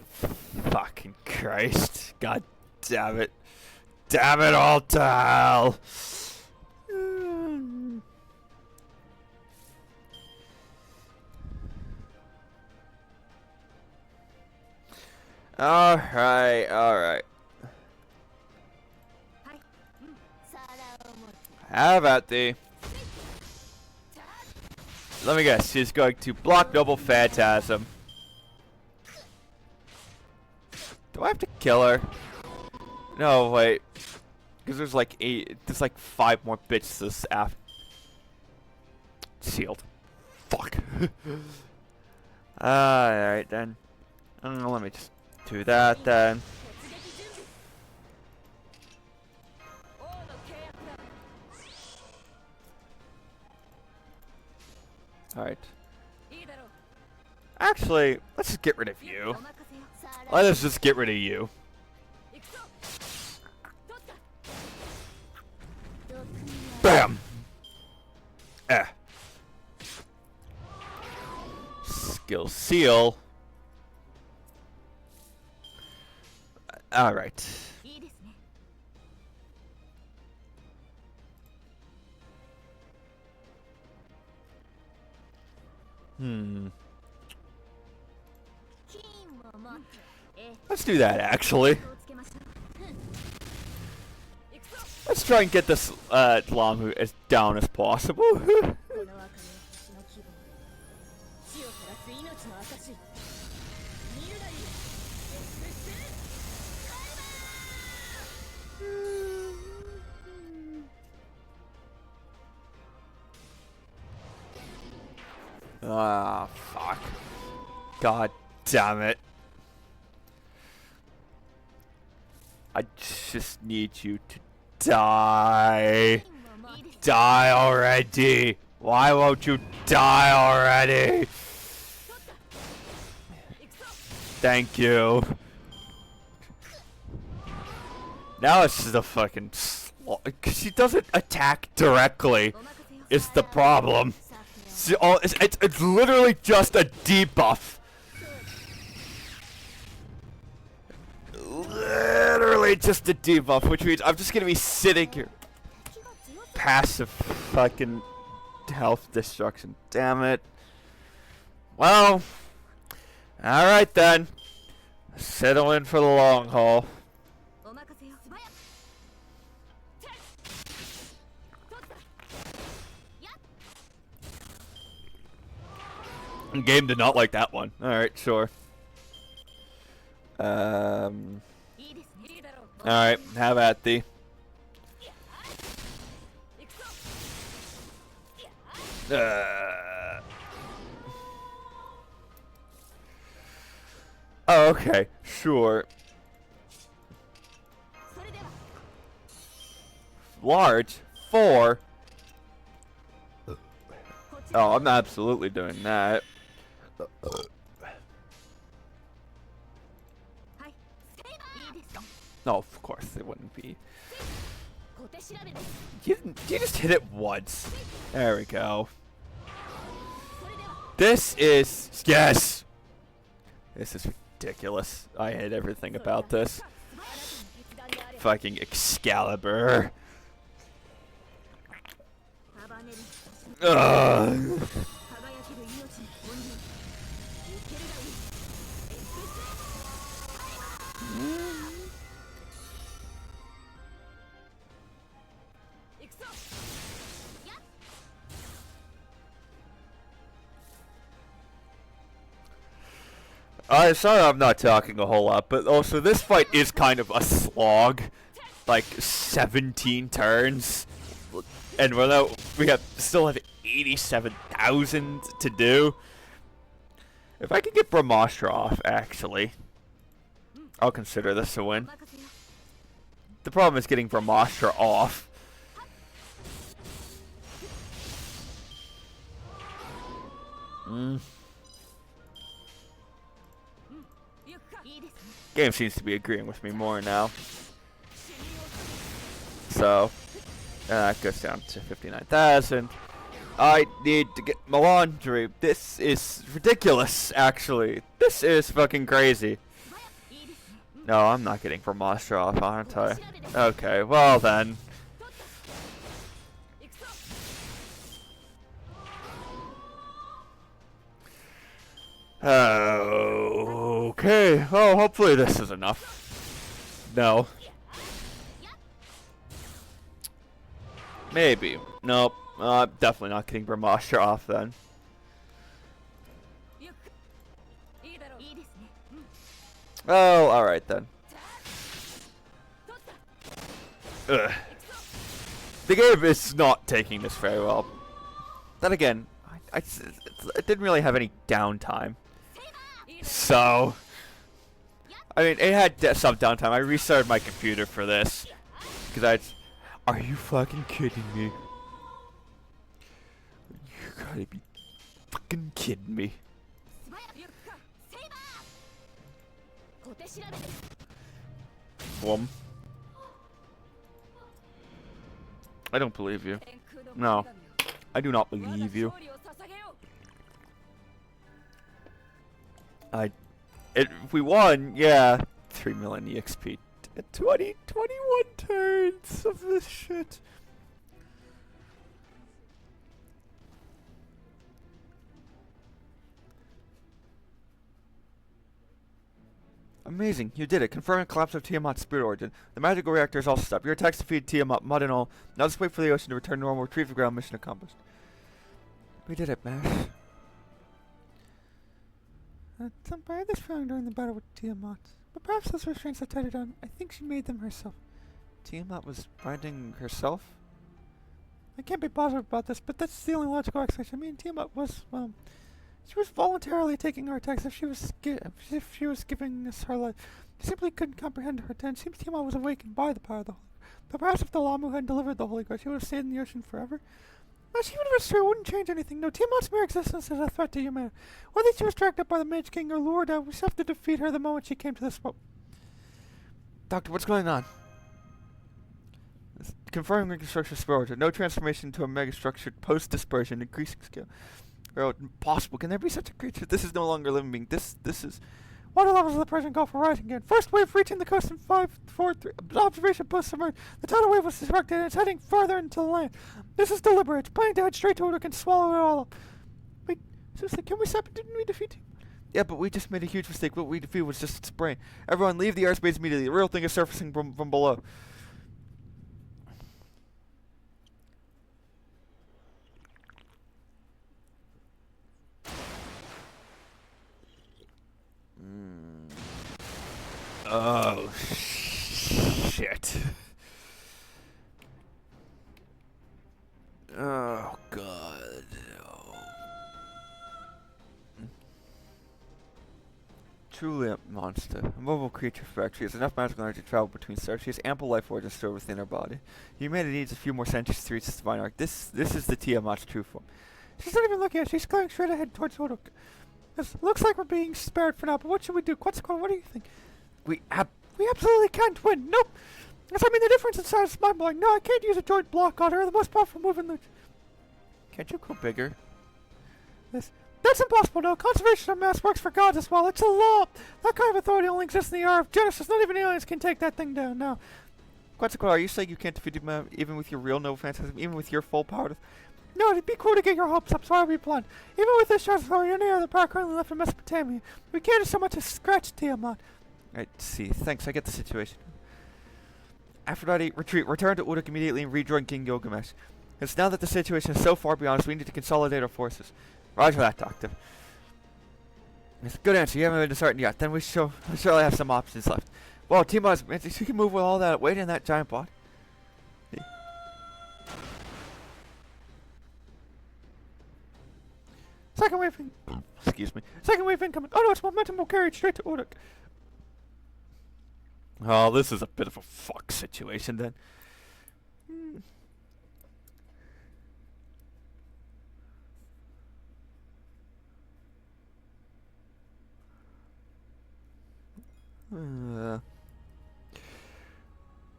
fucking Christ. God damn it. Damn it all to hell. Alright, alright. How about thee? Let me guess, she's going to block Noble Phantasm. Do I have to kill her? No, wait. Because there's like 5 more bits this after. Sealed. Fuck. Alright then. Let me just do that then. Alright. Actually, let's just get rid of you. Let's just get rid of you. Bam! Skill seal. Alright. Let's do that, actually. Let's try and get this Lamu as down as possible. Ah, fuck. God damn it. I just need you to die. Die already. Why won't you die already? Thank you. Now it's just a fucking cause she doesn't attack directly. Is the problem. It's literally just a debuff. Literally just a debuff, which means I'm just gonna be sitting here. Passive fucking health destruction. Damn it. Well, alright then. Settle in for the long haul. Game did not like that one. Alright, sure. Alright, have at thee. Oh, okay, sure. Large? 4? Oh, I'm absolutely doing that. No, of course it wouldn't be. You just hit it once. There we go. This is... Yes! This is ridiculous. I hate everything about this. Fucking Excalibur. Ugh. Sorry I'm not talking a whole lot, but also this fight is kind of a slog. Like 17 turns. And we still have 87,000 to do. If I can get Brahmastra off, actually, I'll consider this a win. The problem is getting Brahmastra off. Game seems to be agreeing with me more now. So, that goes down to 59,000. I need to get my laundry. This is ridiculous, actually. This is fucking crazy. No, I'm not getting Brahmastra off, aren't I? Okay, well then. Okay, well, hopefully this is enough. No. Maybe. Nope. I'm definitely not getting Brahmastra off then. Oh, alright then. Ugh. The game is not taking this very well. Then again, it didn't really have any downtime. So, I mean, it had some downtime. I restarted my computer for this. Because are you fucking kidding me? You gotta be fucking kidding me. I don't believe you. No, I do not believe you. If we won, yeah, 3 million EXP. 21 turns of this shit. Amazing, you did it. Confirming collapse of Tiamat's spirit origin. The magical reactor is all stopped. Your attacks defeated Tiamat, mud and all. Now just wait for the ocean to return to normal. Retrieve the ground. Mission accomplished. We did it, Mash. I had this feeling during the battle with Tiamat. But perhaps those restraints that tied her down, I think she made them herself. Tiamat was binding herself? I can't be positive about this, but that's the only logical explanation. I mean, Tiamat was, well, She was voluntarily taking our attacks as if she was giving us her life. She simply couldn't comprehend her intent. It seems Tiamat was awakened by the power of the Holy Grail. But perhaps if the Lamu hadn't delivered the Holy Grail, she would have stayed in the ocean forever. But even if it's true, it wouldn't change anything. No, Tiamat's mere existence is a threat to humanity. Whether she was dragged up by the Mage King or lured out, we just have to defeat her the moment she came to this spot. Doctor, what's going on? Confirming reconstruction spiritual. No transformation into a mega-structured post-dispersion, increasing scale. Or impossible. Can there be such a creature? This is no longer a living being. This is... Water levels of the Persian Gulf are rising again. First wave reaching the coast in 543. Observation post submerged. The tidal wave was disrupted and it's heading further into the land. This is deliberate. It's planning to head straight to Uduk and swallow it all up. Wait, seriously, can we stop it? Didn't we defeat him? Yeah, but we just made a huge mistake. What we defeated was just its brain. Everyone leave the airspace immediately. The real thing is surfacing from below. Oh, shit. Oh, God. Oh. Truly a monster. A mobile creature fact. She has enough magical energy to travel between stars. She has ample life force stored within her body. Humanity needs a few more centuries to reach this divine arc. This is the Tiamat's true form. She's not even looking at us. She's going straight ahead towards Uduk. This looks like we're being spared for now, but what should we do? Quetzalcoatl, what do you think? We absolutely can't win. Nope. Yes, I mean, the difference in size is mind-blowing. No, I can't use a joint block on her. The most powerful move in the... Can't you go bigger? That's impossible, no. Conservation of mass works for gods as well. It's a law. That kind of authority only exists in the era of Genesis. Not even aliens can take that thing down now. Quetzalcoatl, are you saying you can't defeat him even with your real Nova Phantasm, even with your full power? No, it'd be cool to get your hopes up, so I'll be blunt. Even with this charge authority, any other power currently left in Mesopotamia, we can't so much as scratch Tiamat. I see. Thanks, I get the situation. Aphrodite, retreat. Return to Uduk immediately and rejoin King Gilgamesh. It's now that the situation is so far beyond us, we need to consolidate our forces. Roger that, Doctor. It's a good answer. You haven't been disheartened yet. Then we surely have some options left. Well, Tiamat, you can move with all that weight in that giant body. Second wave Excuse me. Second wave incoming. Oh no, its momentum will carry it straight to Uduk. Oh, this is a bit of a fuck situation then.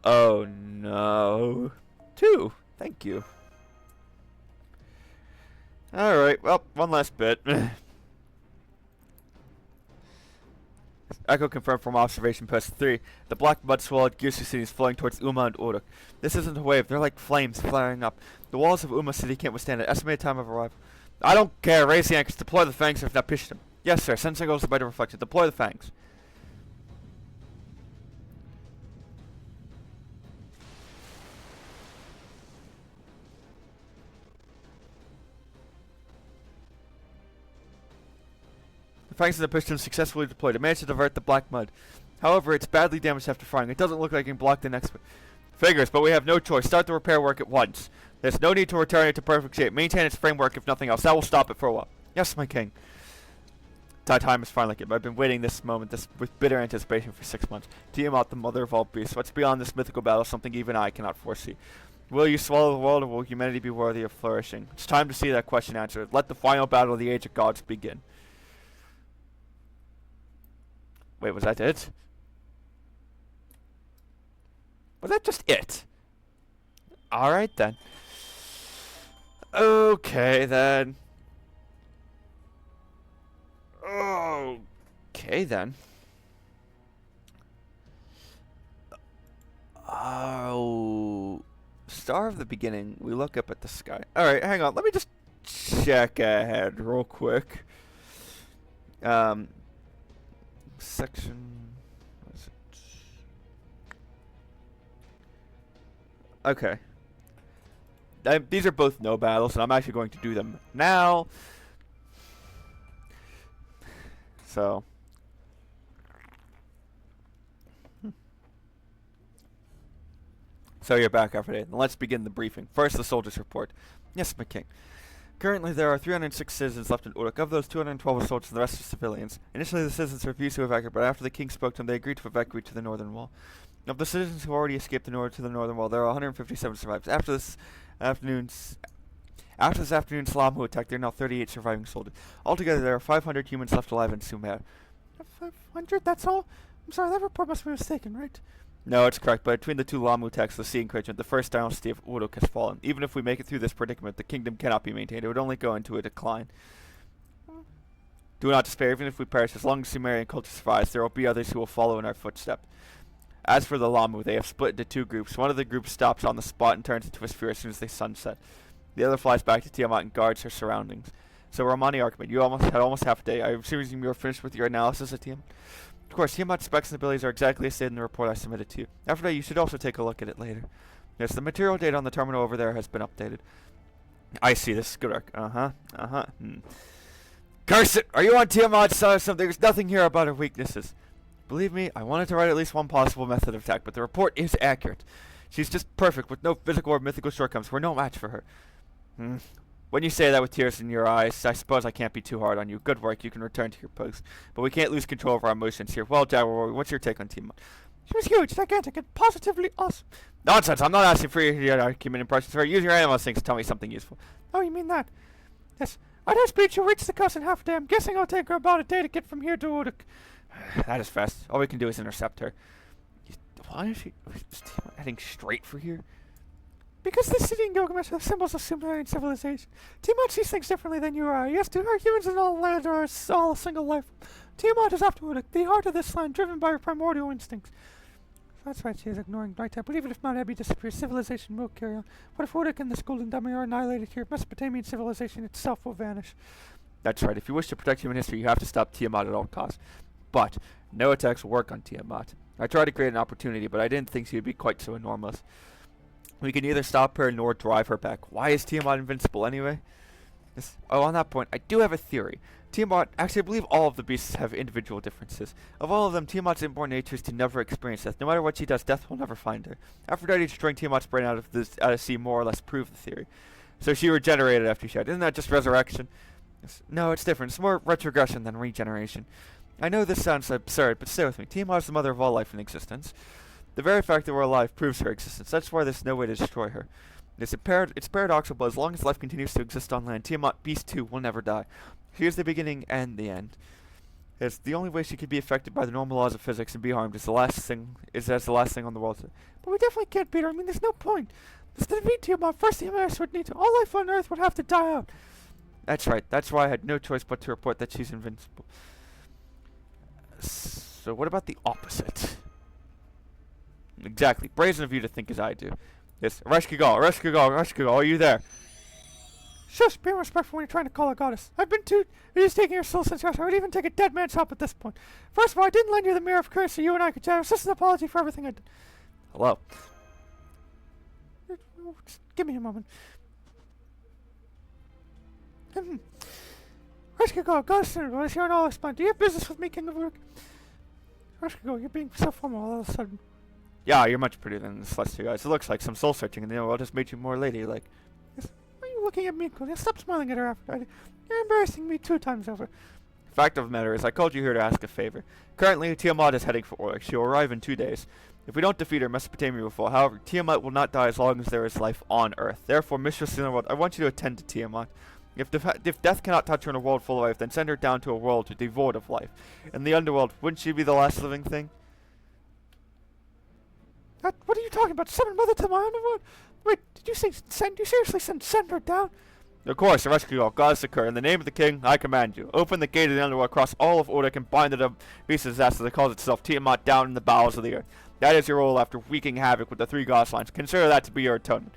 Oh no. 2. Thank you. Alright, well, one last bit. Echo confirmed from observation post 3. The black mud swallowed Girsu City is flowing towards Umma and Uruk. This isn't a wave, they're like flames flaring up. The walls of Umma City can't withstand it. Estimated time of arrival. I don't care, raise the anchors, deploy the fangs if not pushed them. Yes sir, send signals to better reflection. Deploy the fangs. The fangs of the piston successfully deployed. It managed to divert the black mud. However, it's badly damaged after frying. It doesn't look like it can block the next one. Figures, but we have no choice. Start the repair work at once. There's no need to return it to perfect shape. Maintain its framework if nothing else. That will stop it for a while. Yes, my king. Time is finally come. I've been waiting this moment with bitter anticipation for 6 months. Tiamat, the mother of all beasts. What's beyond this mythical battle? Something even I cannot foresee. Will you swallow the world, or will humanity be worthy of flourishing? It's time to see that question answered. Let the final battle of the Age of Gods begin. Wait, was that it? Was that just it? Alright then. Okay then. Okay then. Oh. Star of the beginning. We look up at the sky. Alright, hang on. Let me just check ahead real quick. Section. What is it? Okay. These are both no battles, and I'm actually going to do them now. So. So you're back, Aphrodite. Let's begin the briefing. First, the soldiers' report. Yes, my king. Currently, there are 306 citizens left in Uruk. Of those, 212 are soldiers and the rest are civilians. Initially, the citizens refused to evacuate, but after the king spoke to them, they agreed to evacuate to the northern wall. Of the citizens who already escaped to the northern wall, there are 157 survivors. After this afternoon's Slamu attack, there are now 38 surviving soldiers. Altogether, there are 500 humans left alive in Sumer. 500, that's all? I'm sorry, that report must be mistaken, right? No, it's correct, but between the two Lamu attacks of the sea encroachment, the first dynasty of Uruk has fallen. Even if we make it through this predicament, the kingdom cannot be maintained. It would only go into a decline. Do not despair, even if we perish, as long as Sumerian culture survives, there will be others who will follow in our footsteps. As for the Lamu, they have split into two groups. One of the groups stops on the spot and turns into a sphere as soon as they sunset. The other flies back to Tiamat and guards her surroundings. So Romani Archimate, you had almost half a day. I assume you are finished with your analysis of Tiamat? Of course, Tiamat's specs and abilities are exactly as stated in the report I submitted to you. After that, you should also take a look at it later. Yes, the material data on the terminal over there has been updated. I see, this is good. Curse it! Are you on Tiamat's side or something? There's nothing here about her weaknesses. Believe me, I wanted to write at least one possible method of attack, but the report is accurate. She's just perfect, with no physical or mythical shortcomings. We're no match for her. When you say that with tears in your eyes, I suppose I can't be too hard on you. Good work, you can return to your post. But we can't lose control of our emotions here. Well, Jaguar, what's your take on Tiamat? She was huge, gigantic, and positively awesome. Nonsense, I'm not asking for your human impressions. Use your animal instincts to tell me something useful. Oh, you mean that? Yes. At her speed, she'll reach the coast in half a day. I'm guessing it'll take her about a day to get from here to Uruk. That is fast. All we can do is intercept her. Why is Tiamat heading straight for here? Because this city and Gilgamesh are symbols of Sumerian civilization. Tiamat sees things differently than you are. Yes, to her, humans and all land are all a single life. Tiamat is after Uruk, the heart of this land, driven by her primordial instincts. That's right, she is ignoring right time. But even if Mount Abbey disappears, civilization will carry on. What if Uruk and this golden dummy are annihilated here? Mesopotamian civilization itself will vanish. That's right. If you wish to protect human history, you have to stop Tiamat at all costs. But no attacks will work on Tiamat. I tried to create an opportunity, but I didn't think she would be quite so enormous. We can neither stop her nor drive her back. Why is Tiamat invincible anyway? On that point, I do have a theory. Tiamat, actually I believe all of the beasts have individual differences. Of all of them, Tiamat's inborn nature is to never experience death. No matter what she does, death will never find her. Aphrodite destroying Tiamat's brain out of the sea more or less proved the theory. So she regenerated after she died. Isn't that just resurrection? No, it's different. It's more retrogression than regeneration. I know this sounds absurd, but stay with me. Tiamat is the mother of all life in existence. The very fact that we're alive proves her existence. That's why there's no way to destroy her. It's paradoxical, but as long as life continues to exist on land, Tiamat, Beast 2, will never die. She is the beginning and the end. It's the only way she could be affected by the normal laws of physics and be harmed is the last thing on the world. But we definitely can't beat her. I mean, there's no point. To defeat Tiamat, first the Emirates would need to. All life on Earth would have to die out. That's right. That's why I had no choice but to report that she's invincible. So what about the opposite? Exactly. Brazen of you to think as I do. Yes, Ereshkigal, are you there? Shush, be respectful when you're trying to call a goddess. I've been just taking your soul since yesterday. I would even take a dead man's help at this point. First of all, I didn't lend you the mirror of courage so you and I could chat. It's just an apology for everything I did. Hello. Just give me a moment. Ereshkigal, goddess, what is here and all explain. Do you have business with me, King of Uruk? Ereshkigal, you're being so formal all of a sudden. Yeah, you're much prettier than the celestial guys. It looks like some soul searching, and the world just made you more ladylike. Yes. Why are you looking at me, Claudia? Stop smiling at her, Aphrodite. You're embarrassing me 2 times over. Fact of the matter is, I called you here to ask a favor. Currently, Tiamat is heading for Uruk. She will arrive in 2 days. If we don't defeat her, Mesopotamia will fall. However, Tiamat will not die as long as there is life on Earth. Therefore, Mistress Underworld, I want you to attend to Tiamat. If death cannot touch her in a world full of life, then send her down to a world devoid of life. In the Underworld, wouldn't she be the last living thing? What are you talking about? Summon Mother to my Underworld? Wait, did you say send? You seriously send her down? Of course, Ereshkigal, goddess occur. In the name of the king, I command you. Open the gate of the Underworld across all of Uruk and bind the beast of disaster that calls itself Tiamat down in the bowels of the earth. That is your role after wreaking havoc with the 3 goddess lines. Consider that to be your atonement.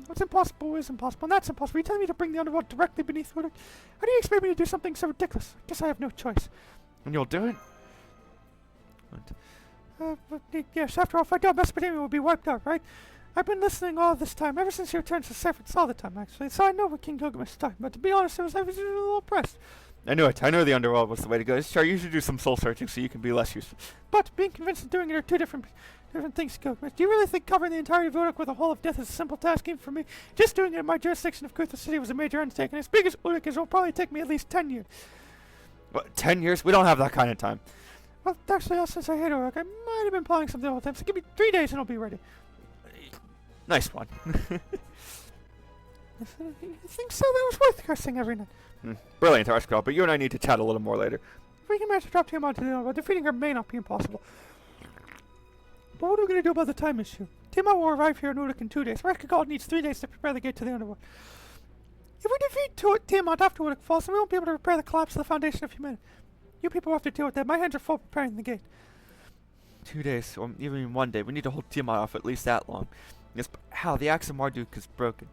What's impossible is impossible, and that's impossible. You're telling me to bring the Underworld directly beneath Uruk? How do you expect me to do something so ridiculous? I guess I have no choice. And you'll do it? Yes, after all, if I don't, Mesopotamia will be wiped out, right? I've been listening all this time, ever since you returned to Sephiroth, all the time, actually, so I know what King Gilgamesh is talking about. To be honest, I was a little impressed. I knew it. I knew the underworld was the way to go. Ishtar, you should do some soul searching so you can be less useful. But being convinced and doing it are two different things, Gilgamesh. Do you really think covering the entire of Uruk with a Hall of Death is a simple task even for me? Just doing it in my jurisdiction of Kuthra City was a major undertaking. As big as Uruk is, it will probably take me at least 10 years. What, 10 years? We don't have that kind of time. Well, actually, since I hate Uruk, I might have been planning something all the time, so give me 3 days and I'll be ready. Nice one. I think so. That was worth cursing every night. Brilliant, Archcrawl, but you and I need to chat a little more later. If we can manage to drop Tiamat to the underworld, defeating her may not be impossible. But what are we going to do about the time issue? Tiamat will arrive here in Uruk in 2 days. Rekagald needs 3 days to prepare the gate to the underworld. If we defeat Tiamat after Uruk falls, then we won't be able to repair the collapse of the foundation of humanity. You people will have to deal with that. My hands are full preparing the gate. 2 days, or even 1 day. We need to hold Tiamat off at least that long. Yes, but how? The axe of Marduk is broken.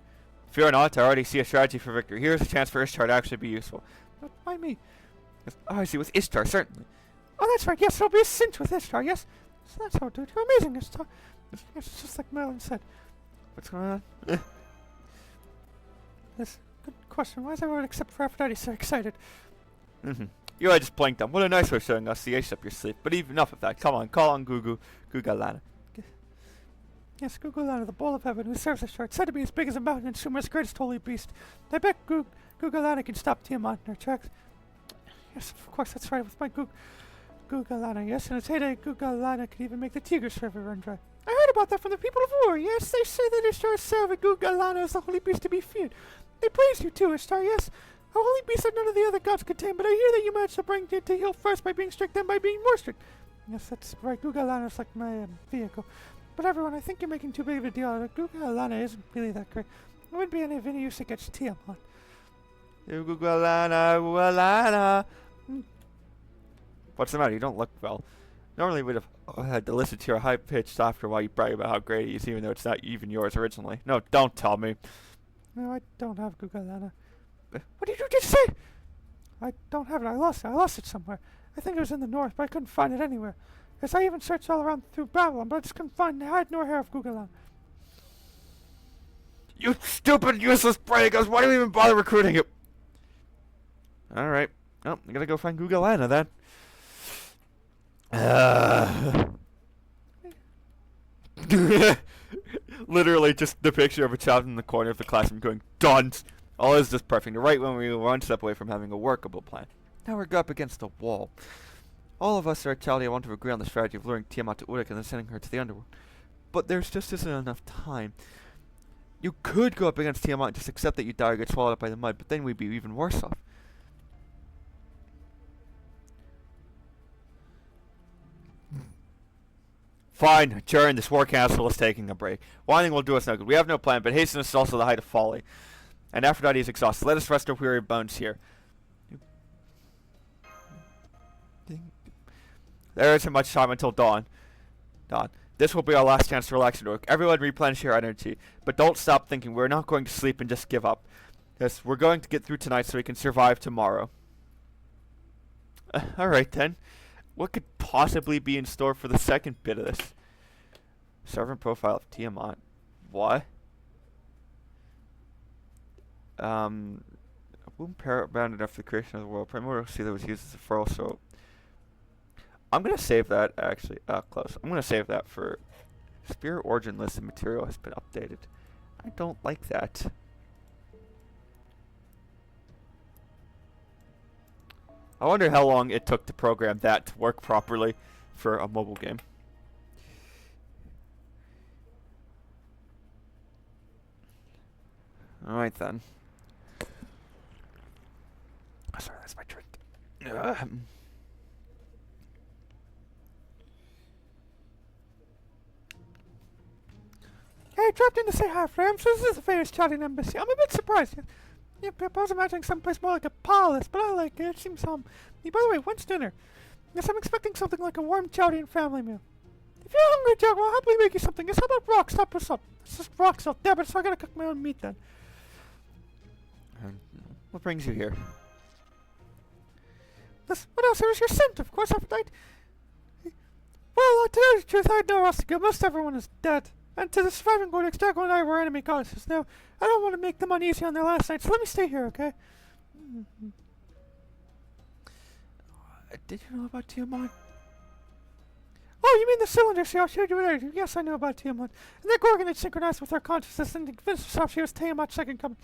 Fear not, I already see a strategy for victory. Here's a chance for Ishtar to actually be useful. But why me? Yes, oh, I see, with Ishtar, certainly. Oh, that's right. Yes, it'll be a cinch with Ishtar. Yes. So that's how I'll do it. You're amazing, Ishtar. Yes, it's just like Merlin said. What's going on? Yes, good question. Why is everyone except for Aphrodite so excited? You I just blanked on. What a nice way of showing us the ace up your sleeve. But even enough of that. Come on, call on Gugalana. Yes, Gugalana, the bowl of heaven, who serves Ishtar. It's said to be as big as a mountain and Sumer's greatest holy beast. I bet Gugalana can stop Tiamat in her tracks. Yes, of course, that's right. With my Gugalana, yes, in its heyday, Gugalana could even make the Tigris River run dry. I heard about that from the people of Ur. Yes, they say that Ishtar served Gugalana as the holy beast to be feared. They praise you too, Ishtar, yes. A holy beast that none of the other gods could tame, but I hear that you managed to bring it to heel first by being strict, then by being more strict. Yes, that's right. Gugalana's like my vehicle. But everyone, I think you're making too big of a deal out of it. Gugalana isn't really that great. It wouldn't be any of any use against Tiamat. Gugalana. What's the matter? You don't look well. Normally we'd have had to listen to your high-pitched laughter while you brag about how great he is, even though it's not even yours originally. No, don't tell me. No, I don't have Gugalana. What did you just say? I don't have it. I lost it. I lost it somewhere. I think it was in the north, but I couldn't find it anywhere. Yes, I even searched all around through Babylon, but I just couldn't find hide nor hair of Gugalana. You stupid, useless braggers! Why do you even bother recruiting him? Alright. Oh, I gotta go find Gugalana then. Literally just the picture of a child in the corner of the classroom going, "Dunce!" All is just perfect. Right when we were one step away from having a workable plan. Now we're up against a wall. All of us are at Chaldea want to agree on the strategy of luring Tiamat to Uruk and then sending her to the underworld. But there's just isn't enough time. You could go up against Tiamat and just accept that you die or get swallowed up by the mud, but then we'd be even worse off. Fine, Turin, this war council is taking a break. Whining will do us no good. We have no plan, but hasten is also the height of folly. And Aphrodite is exhausted. Let us rest our weary bones here. There isn't much time until dawn. This will be our last chance to relax and work. Everyone replenish your energy. But don't stop thinking. We're not going to sleep and just give up. Yes, we're going to get through tonight so we can survive tomorrow. Alright then. What could possibly be in store for the second bit of this? Servant profile of Tiamat. What? Womb paramount enough for the creation of the world. Primordial sea that was used as a furrow, so I'm gonna save that actually. Close. I'm gonna save that for Spirit origin list of material has been updated. I don't like that. I wonder how long it took to program that to work properly for a mobile game. Alright then. Sorry, that's my drink. Hey, I dropped in to say hi, Flame. So this is the famous Chaldean embassy. I'm a bit surprised. Yep, I was imagining someplace more like a palace, but I like it. It seems By the way, when's dinner? Yes, I'm expecting something like a warm Chaldean family meal. If you're hungry, Jack, I'll happily make you something. Yes, how about rocks? Not for supper. It's just rocks out there, but so I gotta cook my own meat then. What brings you here? What else? There is your scent, of course, Aphrodite. Well, to tell you the truth, I had nowhere else to go. Most everyone is dead. And to the surviving Gordics, Draco and I were enemy goddesses. Now, I don't want to make them uneasy on their last night, so let me stay here, okay? Did you know about Tiamat? Oh, you mean the cylinder she showed you earlier? Yes, I knew about Tiamat. And that Gorgon had synchronized with her consciousness and convinced herself she was Tiamat's second coming.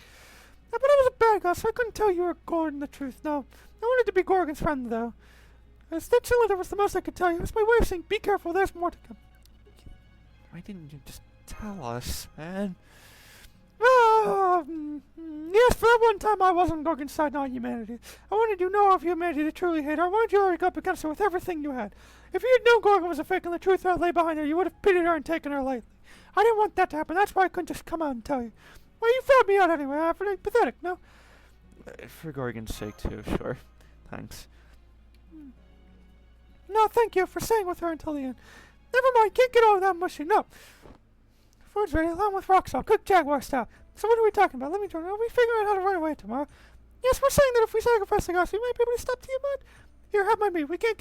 But I was a bad guy, so I couldn't tell you were Gorgon the truth, no. I wanted to be Gorgon's friend, though. As that cylinder was the most I could tell you. It was my way of saying, be careful, there's more to come. Why didn't you just tell us, man? Yes, for that one time I was on Gorgon's side, not humanity. I wanted you to know of humanity to truly hate her. I wanted you to already go up against her with everything you had. If you had known Gorgon was a fake and the truth that lay behind her, you would have pitied her and taken her lightly. I didn't want that to happen. That's why I couldn't just come out and tell you. Well, you found me out anyway. I'm pathetic, no? For Gorgon's sake, too, sure. Thanks. No, thank you for staying with her until the end. Never mind, can't get over that mushy, no. Food's ready, along with Roxal, cooked Jaguar style. So what are we talking about? Let me join. Are we figuring out how to run away tomorrow? Yes, we're saying that if we sacrifice the gods, we might be able to stop Tiamat. Here, have my meat. We can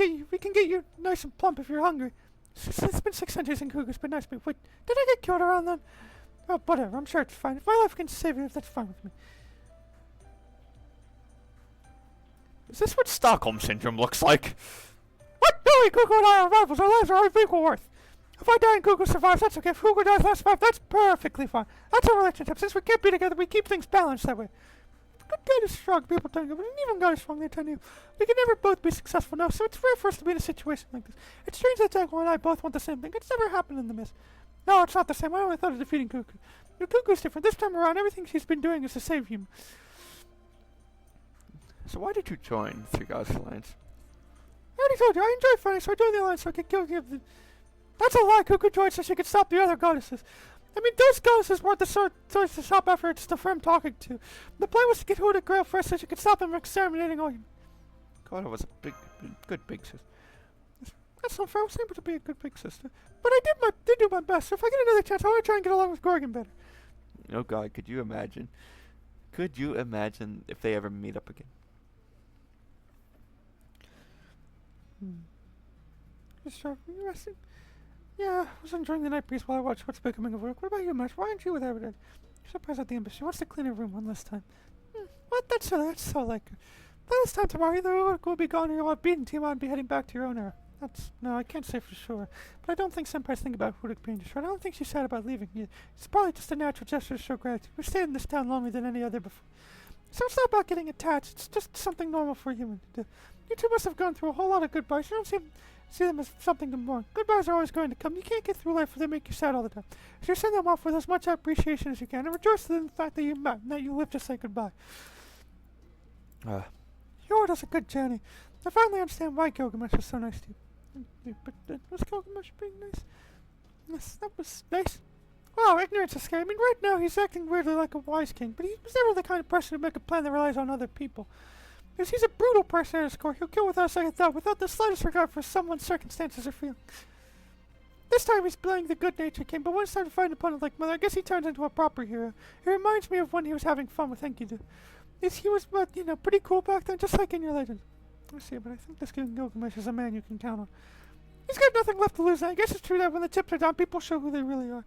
get you nice and plump if you're hungry. It's been 6 centuries in Cougar's, but nice meat. Wait, did I get killed around then? Oh, whatever, I'm sure it's fine. If my life can save you, that's fine with me. Is this what Stockholm Syndrome looks like? What? No, Cougar and I are rivals. Our lives are of equal worth. If I die and Cougar survives, that's okay. If Cougar dies and I survive, that's perfectly fine. That's our relationship. Since we can't be together, we keep things balanced that way. Good God is strong, people tell you, but even God is strong, they tell you. We can never both be successful now, so it's rare for us to be in a situation like this. It's strange that Jaguar and I both want the same thing. It's never happened in the mist. No, it's not the same. I only thought of defeating Cuckoo. The Cuckoo's different. This time around, everything she's been doing is to save him. So why did you join Three Gods Alliance? I already told you, I enjoy fighting, so I joined the Alliance so I could kill the... That's a lie. Cuckoo joined so she could stop the other goddesses. I mean, those goddesses weren't the sort to stop efforts to I'm talking to. The plan was to get Who the Grail first so she could stop them from exterminating all humans. God, I was a good big sister. That's not fair. I was able to be a good big sister. But I did do my best. So if I get another chance, I want to try and get along with Gorgon better. Oh God, could you imagine? Could you imagine if they ever meet up again? Sure. You resting? Yeah, I was enjoying the night breeze while I watched What's Becoming of Work. What about you, Mash? Why aren't you with Aberdeen? You're surprised at the embassy. Wants to clean her room one last time. What? That's so like her. By this time tomorrow, either Uruk will be gone or you'll have beaten Tiamat and be heading back to your own era. No, I can't say for sure. But I don't think Senpai's thinking about Uruk being destroyed. I don't think she's sad about leaving either. It's probably just a natural gesture to show gratitude. We've stayed in this town longer than any other before. So it's not about getting attached. It's just something normal for a human to do. You two must have gone through a whole lot of goodbyes. You don't see them as something to mourn. Goodbyes are always going to come. You can't get through life if they make you sad all the time. So you send them off with as much appreciation as you can and rejoice in the fact that you met and that you live to say goodbye. Yours is a good journey. I finally understand why Gilgamesh was so nice to you. But was Gilgamesh being nice? Yes, that was nice. Wow, ignorance is scary. I mean, right now he's acting weirdly like a wise king, but he was never the kind of person to make a plan that relies on other people. Because he's a brutal person at his core. He'll kill without a second thought, without the slightest regard for someone's circumstances or feelings. This time he's playing the good-natured king, but when it's time to fight an opponent like Mother, I guess he turns into a proper hero. He reminds me of when he was having fun with Enkidu. He was, pretty cool back then, just like in your legend. I see, but I think this King Gilgamesh is a man you can count on. He's got nothing left to lose, and I guess it's true that when the chips are down, people show who they really are.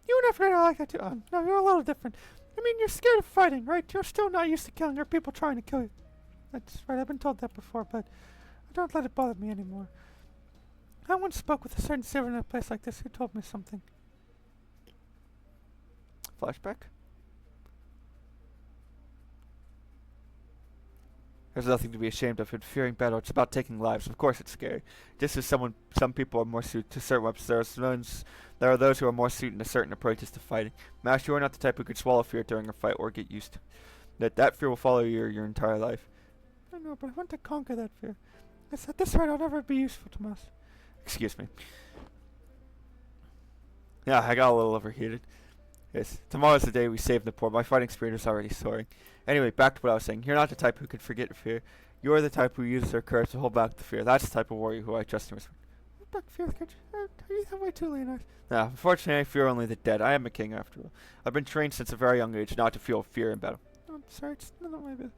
You and Aphrodite are like that too. No, you're a little different. I mean, you're scared of fighting, right? You're still not used to killing. There are people trying to kill you. That's right, I've been told that before, but I don't let it bother me anymore. I once spoke with a certain servant in a place like this who told me something. Flashback? There's nothing to be ashamed of in fearing battle. It's about taking lives. Of course it's scary. Just as some people are more suited to certain weapons, there are those who are more suited to certain approaches to fighting. Mash, you are not the type who could swallow fear during a fight or get used to it. That fear will follow you your entire life. I know, but I want to conquer that fear. At this rate, I'll never be useful to us. Excuse me. Yeah, I got a little overheated. Yes, tomorrow's the day we save the poor. My fighting spirit is already soaring. Anyway, back to what I was saying. You're not the type who could forget fear. You're the type who uses their courage to hold back the fear. That's the type of warrior who I trust and respect. Hold back fear, could you that way too, Leonard? Nah, unfortunately I fear only the dead. I am a king after all. I've been trained since a very young age not to feel fear in battle. Oh, I'm sorry, it's not my business.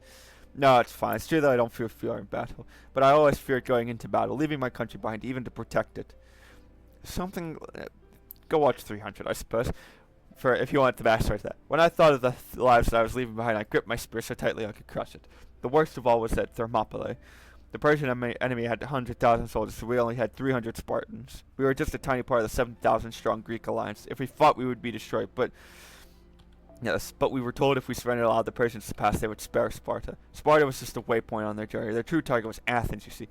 No, it's fine. It's true that I don't feel fear in battle, but I always feared going into battle, leaving my country behind, even to protect it. Something... go watch 300, I suppose. For if you want the backstory to that. When I thought of the lives that I was leaving behind, I gripped my spear so tightly I could crush it. The worst of all was that Thermopylae. The Persian enemy had 100,000 soldiers, so we only had 300 Spartans. We were just a tiny part of the 7,000 strong Greek alliance. If we fought, we would be destroyed, but we were told if we surrendered and allowed the Persians to pass, they would spare Sparta. Sparta was just a waypoint on their journey. Their true target was Athens, you see.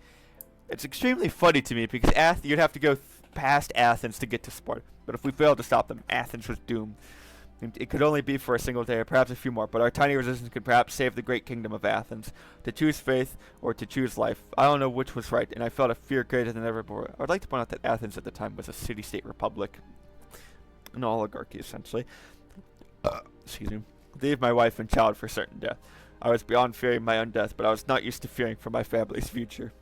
It's extremely funny to me because you'd have to go past Athens to get to Sparta. But if we failed to stop them, Athens was doomed. It could only be for a single day or perhaps a few more, but our tiny resistance could perhaps save the great kingdom of Athens. To choose faith or to choose life, I don't know which was right, and I felt a fear greater than ever before. I would like to point out that Athens at the time was a city-state republic. An oligarchy, essentially. Excuse me. Leave my wife and child for certain death. I was beyond fearing my own death, but I was not used to fearing for my family's future.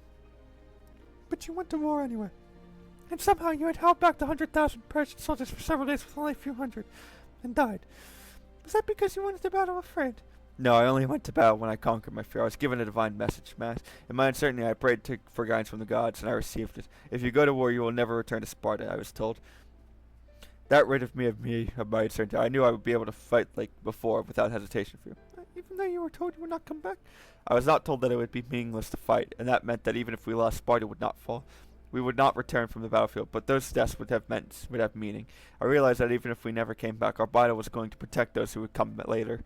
But you went to war anyway. And somehow you had held back the 100,000 Persian soldiers for several days with only a few hundred, and died. Was that because you went to battle afraid? No, I only went to battle when I conquered my fear. I was given a divine message, Mass. In my uncertainty, I prayed for guidance from the gods, and I received it. If you go to war, you will never return to Sparta, I was told. That rid of me of my uncertainty. I knew I would be able to fight like before without hesitation for you. Even though you were told you would not come back? I was not told that it would be meaningless to fight, and that meant that even if we lost, Sparta would not fall. We would not return from the battlefield, but those deaths would have meaning. I realized that even if we never came back, our battle was going to protect those who would come later.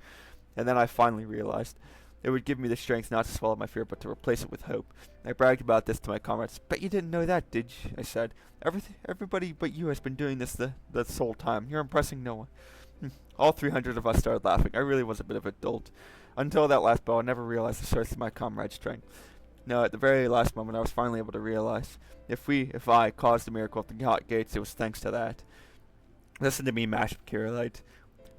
And then I finally realized it would give me the strength not to swallow my fear, but to replace it with hope. I bragged about this to my comrades. "Bet you didn't know that, did you?" I said. Everybody but you has been doing this the whole time. You're impressing no one. All 300 of us started laughing. I really was a bit of a dolt. Until that last battle, I never realized the source of my comrades' strength. No, at the very last moment, I was finally able to realize. If I caused the miracle at the gates, it was thanks to that. Listen to me, Mash Kirillite.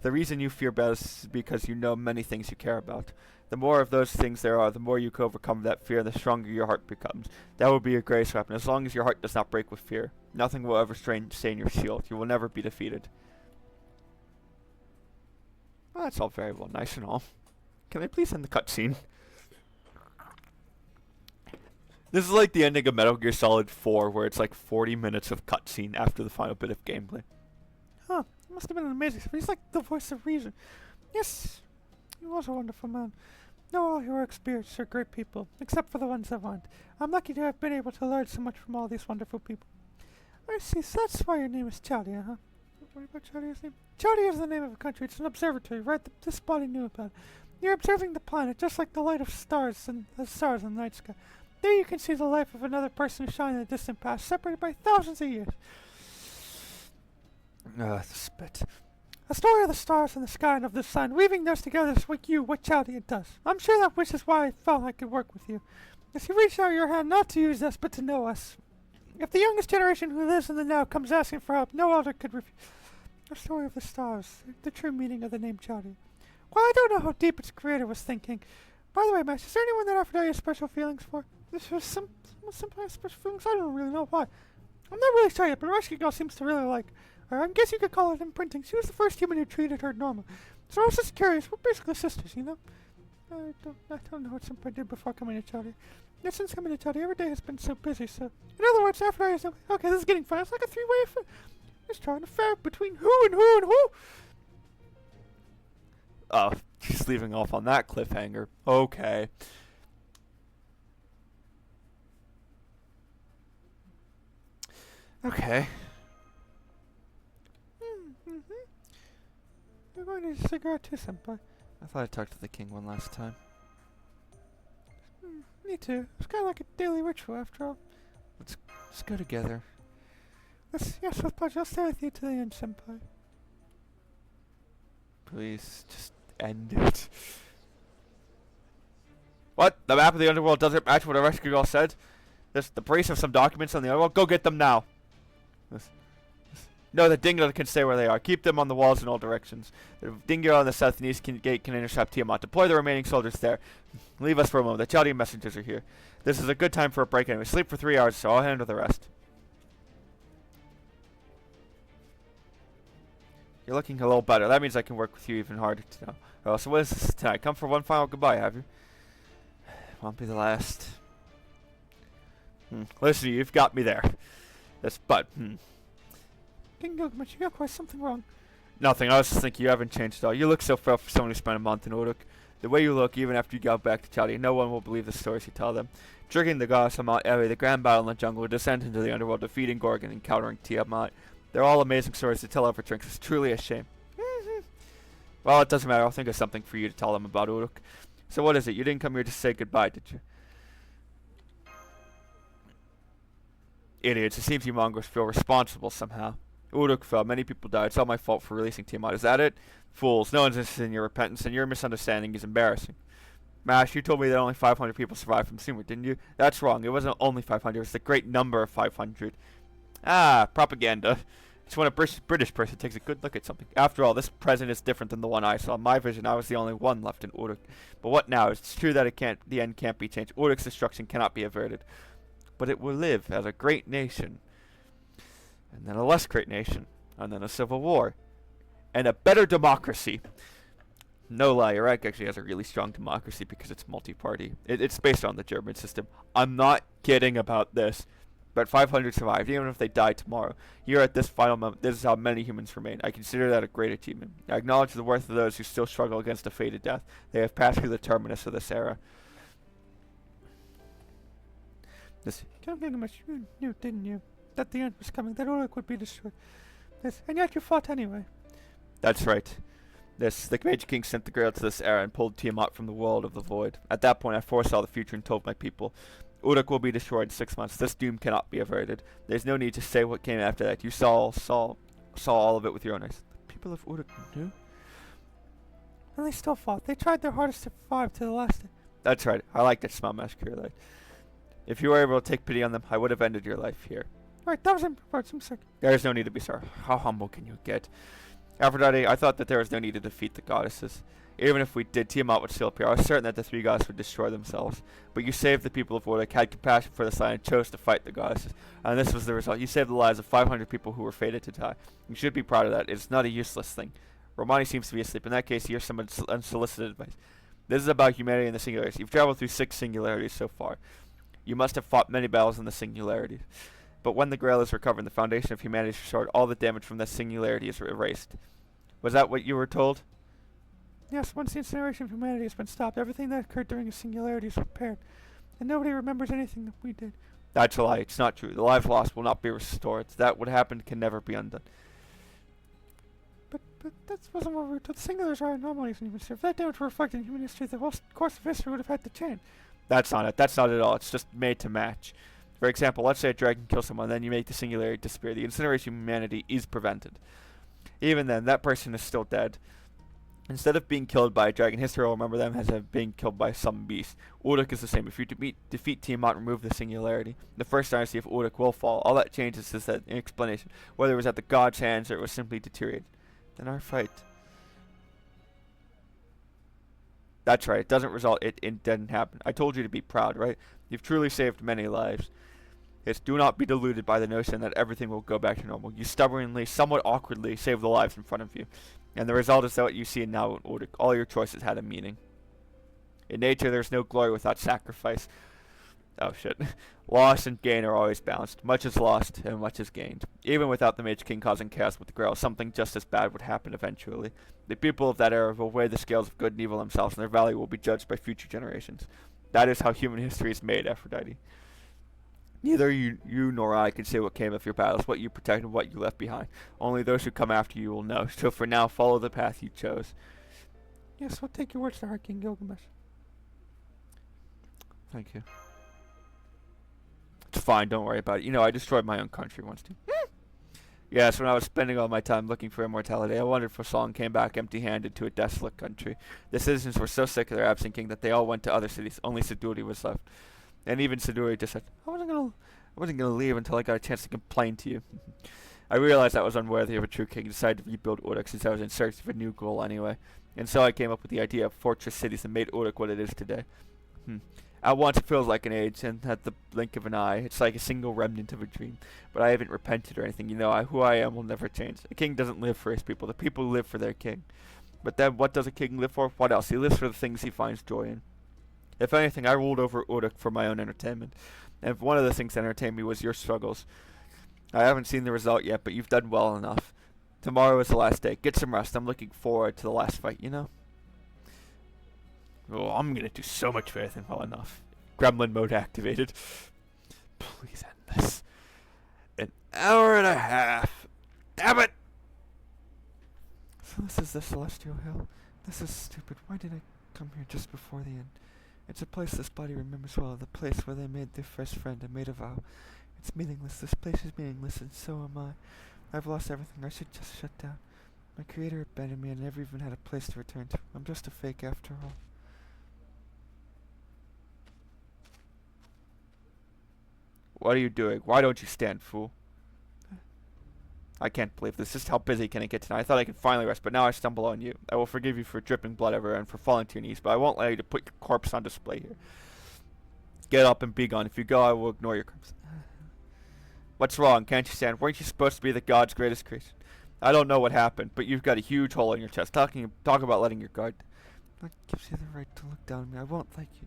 The reason you fear battles is because you know many things you care about. The more of those things there are, the more you can overcome that fear, and the stronger your heart becomes. That will be your greatest weapon. As long as your heart does not break with fear, nothing will ever stain your shield. You will never be defeated. Well, that's all very well nice and all. Can I please end the cutscene? This is like the ending of Metal Gear Solid 4, where it's like 40 minutes of cutscene after the final bit of gameplay. Huh, it must have been amazing. He's like the voice of reason. Yes, he was a wonderful man. No, all heroic spirits are great people, except for the ones that aren't. I'm lucky to have been able to learn so much from all these wonderful people. I see, so that's why your name is Chaldea, huh? What about Chaldea's name? Chaldea is the name of a country. It's an observatory, right? This body knew about it. You're observing the planet, just like the light of stars and the stars in the night sky. There you can see the life of another person who shines in the distant past, separated by thousands of years. The spit. A story of the stars and the sky and of the sun, weaving those together is what Chaldea does. I'm sure that which is why I felt I could work with you. As you reach out your hand not to use us, but to know us. If the youngest generation who lives in the now comes asking for help, no elder could refuse. A story of the stars, the true meaning of the name Chaldea. Well, I don't know how deep its creator was thinking. By the way, Max, is there anyone that Aphrodite has special feelings for? This was some special feelings. I don't really know why. I'm not really sure yet, but Rescue Girl seems to really like her. I guess you could call it imprinting. She was the first human who treated her normal. So I was just curious. We're basically sisters, you know? I don't know what Senpai did before coming to Chaldea. Yet since coming to Chaldea, every day has been so busy, so... In other words, Aphrodite is... Okay, this is getting fun. It's like a three-way affair. It's trying to affair between who and who and who. Oh, she's leaving off on that cliffhanger. Okay. Okay. Mm-hmm. You're going to need a cigarette too, Senpai. I thought I talked to the king one last time. Me too. It's kind of like a daily ritual, after all. Let's go together. Yes, with pleasure. I'll stay with you to the end, Senpai. Please, just end it. What? The map of the underworld doesn't match what a rescue girl said? There's the brace of some documents on the underworld. Go get them now. No, the Dingo can stay where they are. Keep them on the walls in all directions. The Dingo on the south and east gate can intercept Tiamat. Deploy the remaining soldiers there. Leave us for a moment. The Chaldean messengers are here. This is a good time for a break anyway. Sleep for 3 hours, so I'll handle the rest. You're looking a little better. That means I can work with you even harder now. Oh, so what is this tonight? Come for one final goodbye, have you? Won't be the last. Listen, you've got me there. King Gilgamesh, you got quite something wrong. Nothing. I was just thinking you haven't changed at all. You look so frail for someone who spent a month in Uruk. The way you look, even after you go back to Chaldea, no one will believe the stories you tell them. Triggering the goddess Amat, Eri, the grand battle in the jungle, descent into the underworld, defeating Gorgon, and encountering Tiamat. They're all amazing stories to tell over drinks. It's truly a shame. Well, it doesn't matter. I'll think of something for you to tell them about Uruk. So what is it? You didn't come here to say goodbye, did you? Idiots. It seems you mongrels feel responsible somehow. Uruk fell. Many people died. It's all my fault for releasing Tiamat. Is that it? Fools. No one's interested in your repentance, and your misunderstanding is embarrassing. Mash, you told me that only 500 people survived from Sumer, didn't you? That's wrong. It wasn't only 500. It was the great number of 500. Ah, propaganda. It's when a British person takes a good look at something. After all, this present is different than the one I saw. In my vision, I was the only one left in Uruk. But what now? It's true that the end can't be changed. Uruk's destruction cannot be averted. But it will live as a great nation. And then a less great nation. And then a civil war. And a better democracy. No lie, Iraq actually has a really strong democracy because it's multi-party. It's based on the German system. I'm not kidding about this. But 500 survived, even if they die tomorrow. Here at this final moment, this is how many humans remain. I consider that a great achievement. I acknowledge the worth of those who still struggle against a fated death. They have passed through the terminus of this era. Count Gilgamesh, you knew, didn't you, that the end was coming, that Uruk would be destroyed. And yet you fought anyway. That's right. The Mage King sent the Grail to this era and pulled Tiamat from the world of the void. At that point, I foresaw the future and told my people, Uruk will be destroyed in 6 months. This doom cannot be averted. There's no need to say what came after that. You saw all of it with your own eyes. The people of Uruk knew? And they still fought. They tried their hardest to survive to the last day. That's right. I like that smile, Massacre Light. If you were able to take pity on them, I would have ended your life here. Right, that was in words. I'm sorry. There is no need to be sorry. How humble can you get? Aphrodite, I thought that there was no need to defeat the goddesses. Even if we did, Tiamat would still appear. I was certain that the three gods would destroy themselves. But you saved the people of Uruk, had compassion for the sign, and chose to fight the goddesses. And this was the result. You saved the lives of 500 people who were fated to die. You should be proud of that. It's not a useless thing. Romani seems to be asleep. In that case, here's some unsolicited advice. This is about humanity and the singularities. You've traveled through 6 singularities so far. You must have fought many battles in the singularities. But when the Grail is recovered and the foundation of humanity is restored, all the damage from that singularity is erased. Was that what you were told? Yes, once the incineration of humanity has been stopped, everything that occurred during a singularity is repaired. And nobody remembers anything that we did. That's a lie. It's not true. The lives lost will not be restored. That what happened can never be undone. But that wasn't what we were told. The singulars are anomalies in human history. If that damage were reflected in human history, the whole course of history would have had to change. That's not it. That's not at all. It's just made to match. For example, let's say a dragon kills someone, then you make the singularity disappear. The incineration of humanity is prevented. Even then, that person is still dead. Instead of being killed by a dragon, history will remember them as being killed by some beast. Uruk is the same. If you defeat Tiamat, remove the singularity, the first dynasty of Uruk will fall. All that changes is that explanation, whether it was at the god's hands or it was simply deteriorated. Then our fight. That's right. It doesn't result. It didn't happen. I told you to be proud, right? You've truly saved many lives. Yes, do not be deluded by the notion that everything will go back to normal. You stubbornly, somewhat awkwardly, save the lives in front of you. And the result is that what you see now in Uruk. All your choices had a meaning. In nature, there's no glory without sacrifice. Oh shit. Loss and gain are always balanced. Much is lost and much is gained. Even without the Mage King causing chaos with the Grail, something just as bad would happen eventually. The people of that era will weigh the scales of good and evil themselves, and their value will be judged by future generations. That is how human history is made, Aphrodite. Neither you nor I can say what came of your battles, what you protected, and what you left behind. Only those who come after you will know. So for now, follow the path you chose. Yes, we'll take your words to heart, King Gilgamesh. Thank you. It's fine, don't worry about it. You know, I destroyed my own country once too. Yes, when I was spending all my time looking for immortality, I wondered if Song came back empty-handed to a desolate country. The citizens were so sick of their absent king that they all went to other cities. Only Siduri was left. And even Siduri just said, I wasn't gonna leave until I got a chance to complain to you. I realized that was unworthy of a true king and decided to rebuild Uruk since I was in search of a new goal anyway. And so I came up with the idea of fortress cities and made Uruk what it is today. At once it feels like an age, and at the blink of an eye, it's like a single remnant of a dream. But I haven't repented or anything, you know, who I am will never change. A king doesn't live for his people, the people live for their king. But then what does a king live for? What else? He lives for the things he finds joy in. If anything, I ruled over Uruk for my own entertainment. And if one of the things that entertained me was your struggles. I haven't seen the result yet, but you've done well enough. Tomorrow is the last day. Get some rest. I'm looking forward to the last fight, you know? Oh, I'm gonna do so much better than well enough. Gremlin mode activated. Please end this. An hour and a half. Damn it! So this is the Celestial Hill. This is stupid. Why did I come here just before the end? It's a place this body remembers well, the place where they made their first friend and made a vow. It's meaningless. This place is meaningless, and so am I. I've lost everything. I should just shut down. My creator abandoned me and never even had a place to return to. I'm just a fake after all. What are you doing? Why don't you stand, fool? I can't believe this. Just how busy can it get tonight? I thought I could finally rest, but now I stumble on you. I will forgive you for dripping blood everywhere and for falling to your knees, but I won't allow you to put your corpse on display here. Get up and be gone. If you go, I will ignore your corpse. What's wrong? Can't you stand? Weren't you supposed to be the god's greatest creation? I don't know what happened, but you've got a huge hole in your chest. Talk about letting your guard down. What gives you the right to look down on me? I won't like you.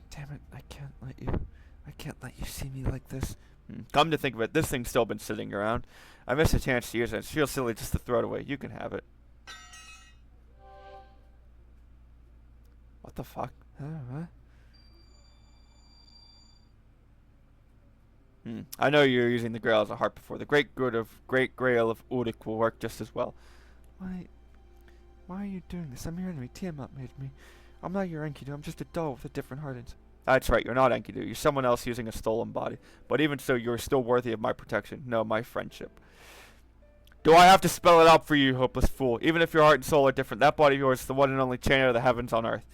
Damn it, I can't let you see me like this. Come to think of it, this thing's still been sitting around. I missed a chance to use it. It feels silly just to throw it away. You can have it. What the fuck? What? I know you're using the Grail as a harp before. The Great Grail of Urik will work just as well. Why are you doing this? I'm your enemy. Tiamat made me. I'm not your Enkidu. I'm just a doll with a different heart inside. That's right, you're not Enkidu. You're someone else using a stolen body. But even so, you're still worthy of my protection. No, my friendship. Do I have to spell it out for you, hopeless fool? Even if your heart and soul are different, that body of yours is the one and only chain of the heavens on earth.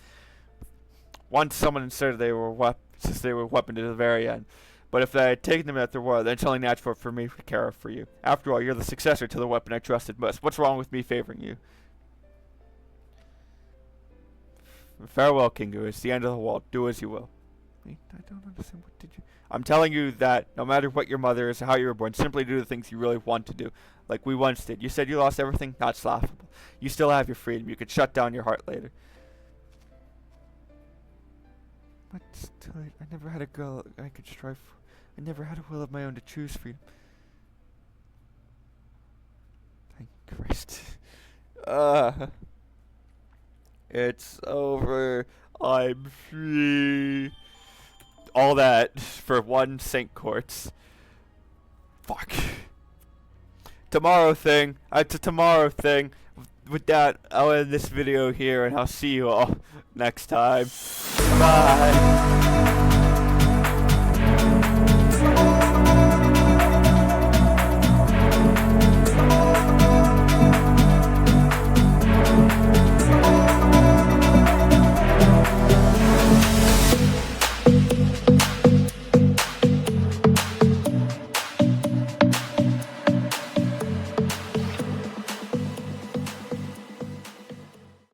Once someone inserted they were weapon to the very end. But if they had taken them at their word, then it's only natural for me to care for you. After all, you're the successor to the weapon I trusted most. What's wrong with me favoring you? Farewell, Kingu. It's the end of the world. Do as you will. Wait, I don't understand. What did you... I'm telling you that no matter what your mother is or how you were born, simply do the things you really want to do. Like we once did. You said you lost everything? That's laughable. You still have your freedom. You could shut down your heart later. But still, I never had a girl I could strive for. I never had a will of my own to choose freedom. Thank Christ. It's over. I'm free. All that for one Saint Quartz. Fuck. Tomorrow thing. It's a tomorrow thing. With that, I'll end this video here and I'll see you all next time. Bye.